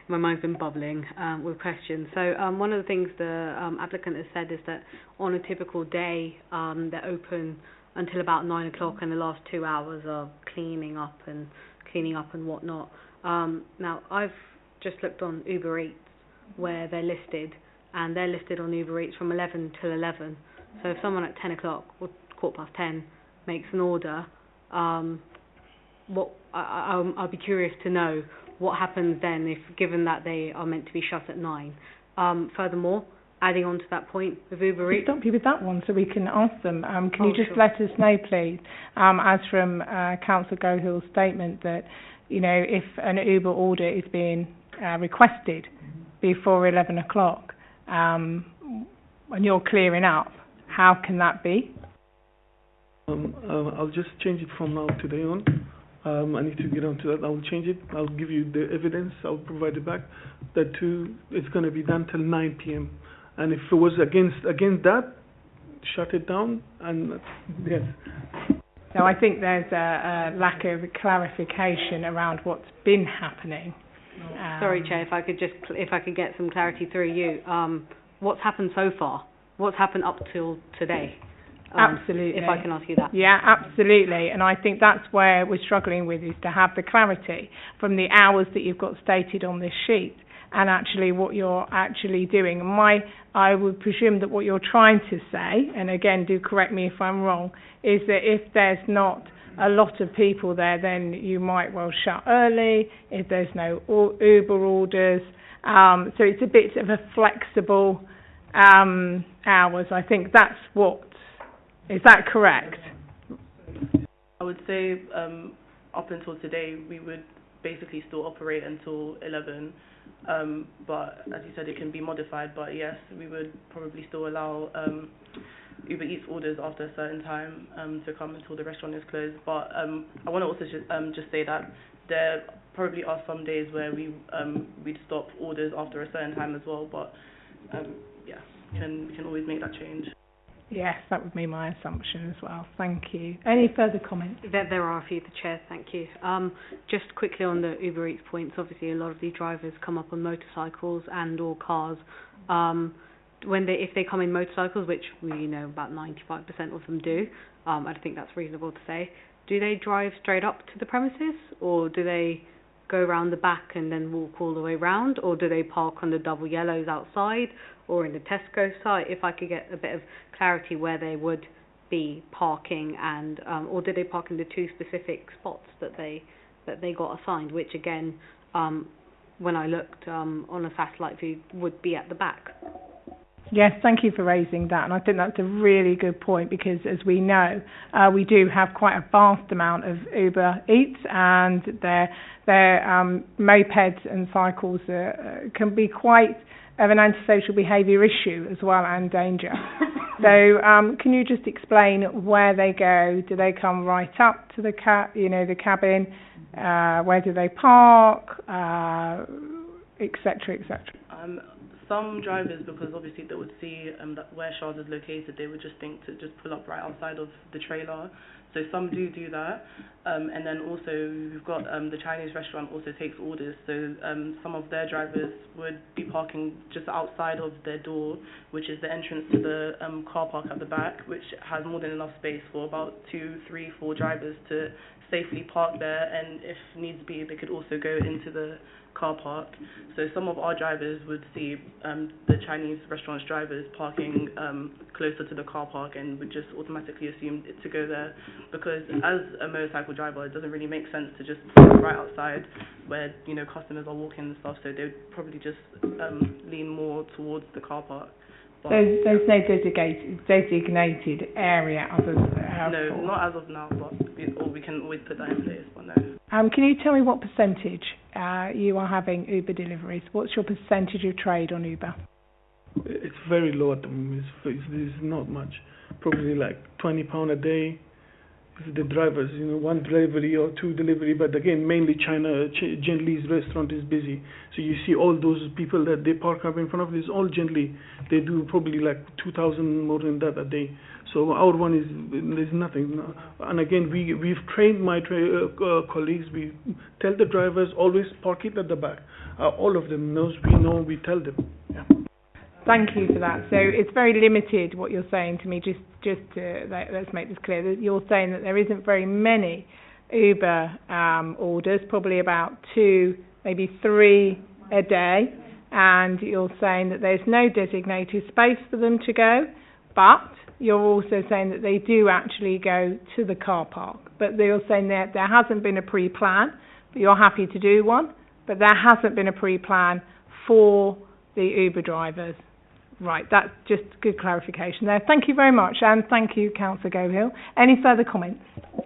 My mind's been bubbling with questions. So one of the things the applicant has said is that on a typical day, they're open until about 9 o'clock, and the last 2 hours are cleaning up and whatnot. Now, I've just looked on Uber Eats where they're listed, and they're listed on Uber Eats from 11 till 11. So if someone at 10 o'clock or 10:15 makes an order, I'll be curious to know what happens then, if given that they are meant to be shut at 9. Furthermore, adding on to that point with Uber Eats. Stop you with that one so we can ask them. Can you just sure. let us know, please, as from Councillor Gohill's statement, that if an Uber order is being requested before 11 o'clock and you're clearing up, how can that be? I'll just change it from now today on. I need to get onto that. I'll change it. I'll give you the evidence. I'll provide it back. It's going to be done till 9 p.m. And if it was against that, shut it down. And yes. So I think there's a lack of clarification around what's been happening. Sorry, Chair, if I could get some clarity through you. What's happened so far? What's happened up till today? Absolutely. If I can ask you that. Yeah, absolutely. And I think that's where we're struggling with, is to have the clarity from the hours that you've got stated on this sheet and actually what you're actually doing. I would presume that what you're trying to say, and again, do correct me if I'm wrong, is that if there's not a lot of people there, then you might well shut early if there's no Uber orders. So it's a bit of a flexible hours. I think that's what. Is that correct? I would say up until today we would basically still operate until 11, but as you said, it can be modified. But yes, we would probably still allow Uber Eats orders after a certain time to come until the restaurant is closed. But I want to also just say that there probably are some days where we'd stop orders after a certain time as well. But yeah, we can always make that change. Yes, that would be my assumption as well. Thank you. Any further comments? There are a few, the Chair, thank you. Just quickly on the Uber Eats points, obviously a lot of these drivers come up on motorcycles and or cars. If they come in motorcycles, which we know about 95% of them do, I think that's reasonable to say, do they drive straight up to the premises, or do they go around the back and then walk all the way round, or do they park on the double yellows outside or in the Tesco site? If I could get a bit of clarity where they would be parking, and or do they park in the two specific spots that they got assigned, which again, when I looked on a satellite view, would be at the back. Yes, thank you for raising that, and I think that's a really good point, because as we know, we do have quite a vast amount of Uber Eats, and their mopeds and cycles can be quite of an antisocial behaviour issue as well, and danger. So can you just explain where they go? Do they come right up to the cabin? Where do they park? Etc. etc. Some drivers, because obviously they would see that where Shard is located, they would just think to just pull up right outside of the trailer. So some do that. And then also we've got the Chinese restaurant also takes orders. So some of their drivers would be parking just outside of their door, which is the entrance to the car park at the back, which has more than enough space for about 2, 3, 4 drivers to safely park there. And if needs be, they could also go into the car park. So some of our drivers would see the Chinese restaurant's drivers parking closer to the car park, and would just automatically assume it to go there, because as a motorcycle driver, it doesn't really make sense to just park right outside where customers are walking and stuff. So they would probably just lean more towards the car park. But there's no designated area other than no, not as of now, but we can always put that in place. But no. Can you tell me what percentage you are having Uber deliveries? What's your percentage of trade on Uber? It's very low at the moment. It's not much. Probably like £20 a day. The drivers, 1 delivery or 2 delivery, but again, mainly China, Genli's restaurant is busy. So you see all those people that they park up in front of this, all Genli. They do probably like 2,000 more than that a day. So our one is nothing. And again, we've trained my colleagues. We tell the drivers always park it at the back. All of them knows. We tell them. Yeah. Thank you for that. So it's very limited what you're saying to me. Let's make this clear. That you're saying that there isn't very many Uber orders, probably about 2, maybe 3 a day, and you're saying that there's no designated space for them to go, but you're also saying that they do actually go to the car park. But you're saying that there hasn't been a pre-plan, but you're happy to do one, but there hasn't been a pre-plan for the Uber drivers. Right, that's just good clarification there. Thank you very much, and thank you, Councillor Gohill. Any further comments?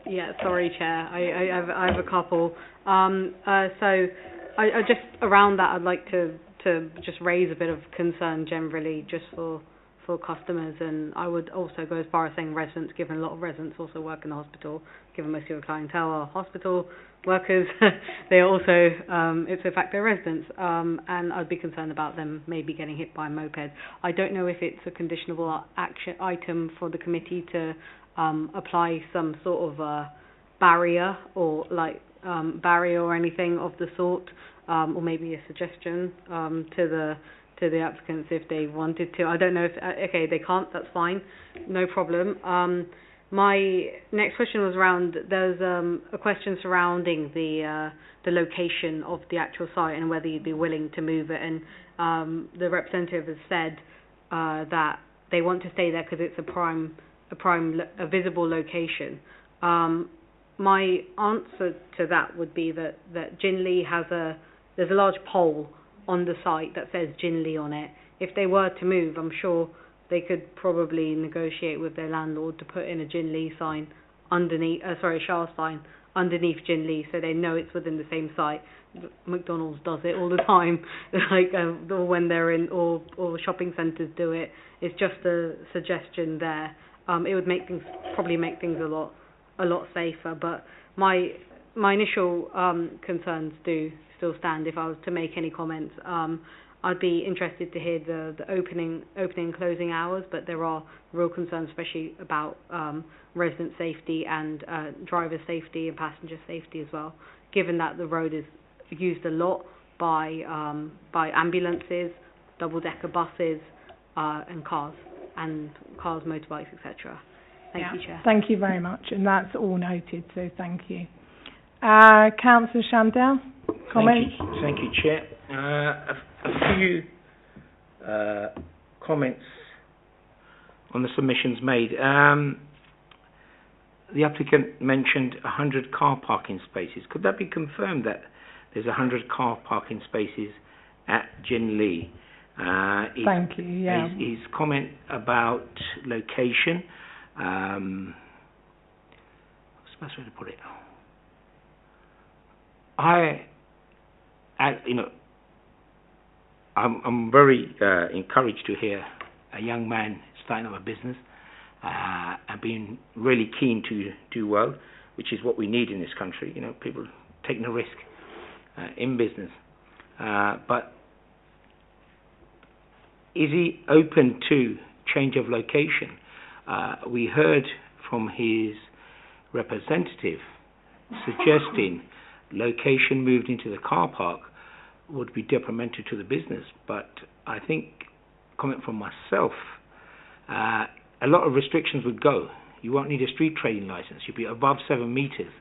Yeah, sorry, Chair. I have a couple. So I just around that, I'd like to just raise a bit of concern generally, just for customers, and I would also go as far as saying residents, given a lot of residents also work in the hospital, given most of your clientele are hospital workers, they are also ipso facto residents, and I'd be concerned about them maybe getting hit by a moped. I don't know if it's a conditionable action item for the committee to apply some sort of barrier or barrier or anything of the sort, or maybe a suggestion to the applicants if they wanted to. I don't know if okay, they can't. That's fine, no problem. My next question was around, there's a question surrounding the location of the actual site and whether you'd be willing to move it, and the representative has said that they want to stay there because it's a visible location. My answer to that would be that Jinli there's a large pole on the site that says Jinli on it. If they were to move, I'm sure they could probably negotiate with their landlord to put in a Jinli sign underneath, Shah sign underneath Jinli, so they know it's within the same site. McDonald's does it all the time, like when they're in, or shopping centres do it. It's just a suggestion there. It would probably make things a lot safer. But my initial concerns do still stand. If I was to make any comments, I'd be interested to hear the opening and closing hours, but there are real concerns, especially about resident safety and driver safety and passenger safety as well, given that the road is used a lot by ambulances, double-decker buses, and cars, motorbikes, etc. Thank you, Chair. Thank you very much, and that's all noted, so thank you. Councillor Shandell, comments? Thank you, Chair. A few comments on the submissions made. The applicant mentioned 100 car parking spaces. Could that be confirmed that there's 100 car parking spaces at Jinli? Thank you, yeah. His comment about location, what's the best way to put it? I'm very encouraged to hear a young man starting up a business and being really keen to do well, which is what we need in this country. You know, people taking a risk in business. But is he open to change of location? We heard from his representative suggesting location moved into the car park would be detrimental to the business, but I think, comment from myself, a lot of restrictions would go. You won't need a street trading license. You'll be above 7 meters,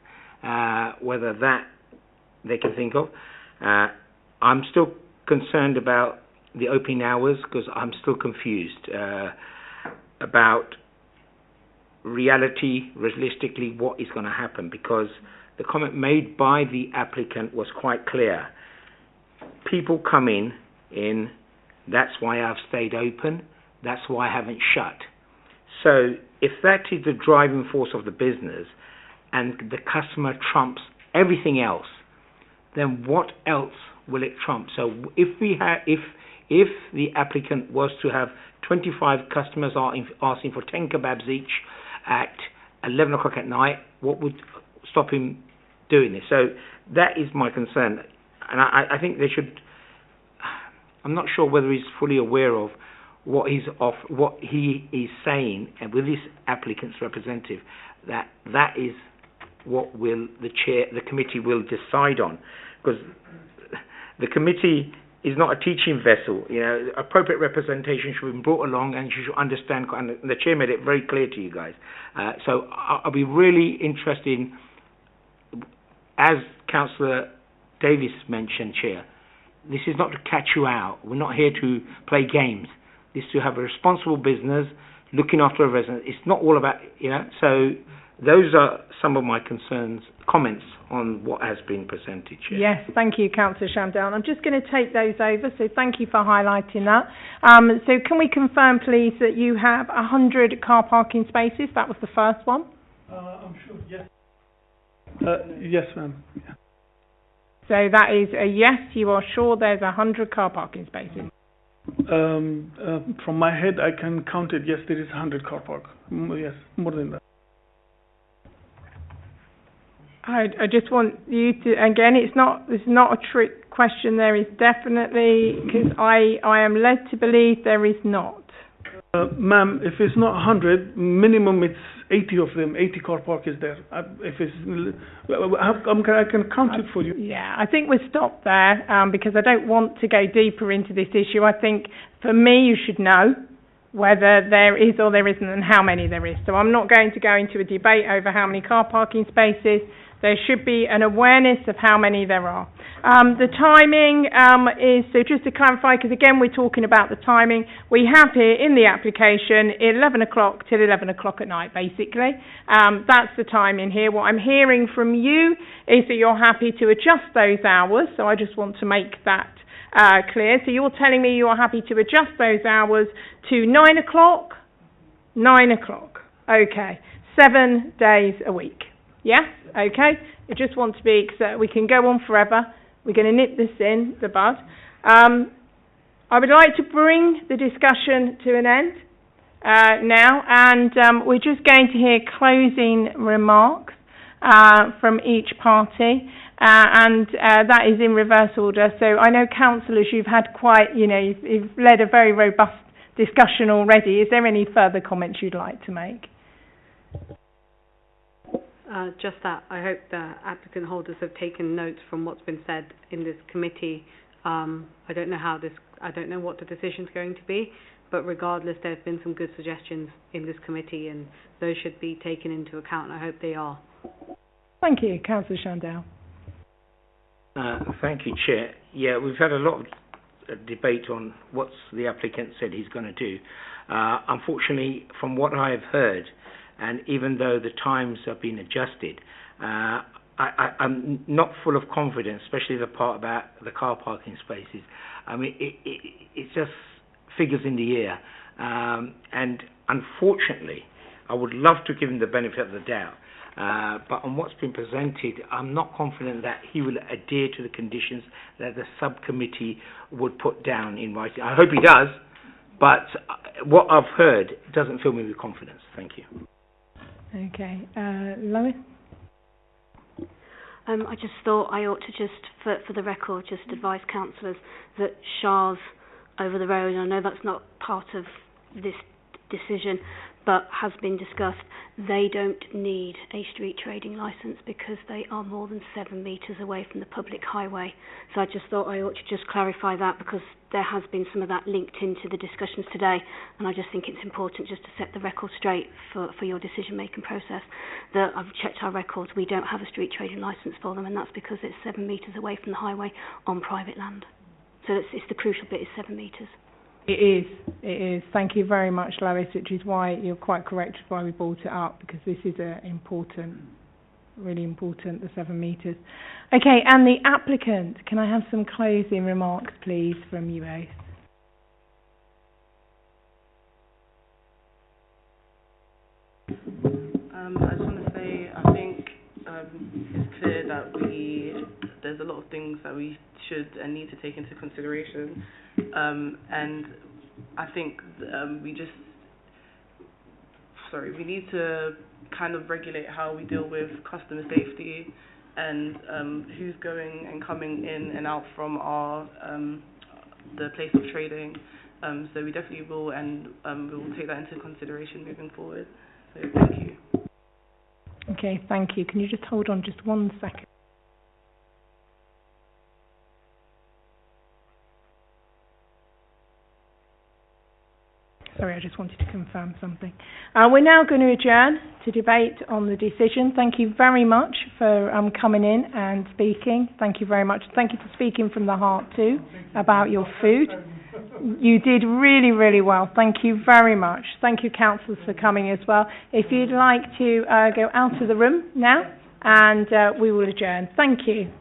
whether that they can think of. I'm still concerned about the opening hours because I'm still confused about realistically what is going to happen, because the comment made by the applicant was quite clear. People come in, that's why I've stayed open, that's why I haven't shut. So if that is the driving force of the business and the customer trumps everything else, then what else will it trump? So if the applicant was to have 25 customers asking for 10 kebabs each at 11 o'clock at night, what would stop him doing this? So that is my concern. And I think they should. I'm not sure whether he's fully aware of what he is saying, and with this applicant's representative, that is what the committee will decide on, because the committee is not a teaching vessel. You know, appropriate representation should be brought along, and you should understand. And the chair made it very clear to you guys. So I'll be really interested in, as Councillor Davis mentioned, Chair, this is not to catch you out. We're not here to play games. This is to have a responsible business, looking after a resident. It's not all about, so those are some of my comments on what has been presented, Chair. Yes, thank you, Councillor Shamdell. I'm just going to take those over, so thank you for highlighting that. So can we confirm, please, that you have 100 car parking spaces? That was the first one. I'm sure, yes. Yes, ma'am. Yeah. So that is a yes, you are sure there's 100 car parking spaces? From my head, I can count it. Yes, there is 100 car park. Yes, more than that. I just want you to, again, it's not a trick question. There is definitely, because I am led to believe there is not. Ma'am, if it's not 100, minimum it's 80 of them, 80 car park is there. If it's, I can count it for you. Yeah, I think we'll stop there because I don't want to go deeper into this issue. I think for me you should know whether there is or there isn't and how many there is. So I'm not going to go into a debate over how many car parking spaces. There should be an awareness of how many there are. The timing is, so just to clarify, because again we're talking about the timing, we have here in the application 11 o'clock till 11 o'clock at night basically. That's the timing here. What I'm hearing from you is that you're happy to adjust those hours, so I just want to make that clear. So you're telling me you're happy to adjust those hours to 9 o'clock? 9 o'clock. Okay. 7 days a week. Yeah? Okay. I just want to be, so we can go on forever. We're going to nip this in the bud. I would like to bring the discussion to an end now, and we're just going to hear closing remarks from each party. And that is in reverse order. So I know, councillors, you've had quite, you've led a very robust discussion already. Is there any further comments you'd like to make? Just that I hope the applicant holders have taken notes from what's been said in this committee. I don't know what the decision's going to be, but regardless, there have been some good suggestions in this committee, and those should be taken into account. I hope they are. Thank you, Councillor Shandell. Thank you, Chair. Yeah, we've had a lot of debate on what the applicant said he's going to do. Unfortunately, from what I have heard, and even though the times have been adjusted, I'm not full of confidence, especially the part about the car parking spaces. I mean, it's just figures in the air. And unfortunately, I would love to give him the benefit of the doubt. But on what's been presented, I'm not confident that he will adhere to the conditions that the subcommittee would put down in writing. I hope he does, but what I've heard doesn't fill me with confidence. Thank you. Okay. Lois? I just thought I ought to just, for the record, just advise councillors that Shah's over the road, and I know that's not part of this decision, but has been discussed, they don't need a street trading licence because they are more than 7 metres away from the public highway. So I just thought I ought to just clarify that, because there has been some of that linked into the discussions today, and I just think it's important just to set the record straight for your decision-making process. That I've checked our records, we don't have a street trading licence for them, and that's because it's 7 metres away from the highway on private land. So it's the crucial bit is 7 metres. It is. Thank you very much, Lois, which is why you're quite correct why we brought it up, because this is really important, the 7 metres. Okay, and the applicant, can I have some closing remarks, please, from you both? I just want to say, I think it's clear that there's a lot of things that we should and need to take into consideration, and I think we need to kind of regulate how we deal with customer safety and who's going and coming in and out from the place of trading. So we definitely will, and we will take that into consideration moving forward. So thank you. Okay, thank you. Can you just hold on just 1 second? Sorry, I just wanted to confirm something. We're now going to adjourn to debate on the decision. Thank you very much for coming in and speaking. Thank you very much. Thank you for speaking from the heart too about your food. You did really, really well. Thank you very much. Thank you, councillors, for coming as well. If you'd like to go out of the room now, and we will adjourn. Thank you.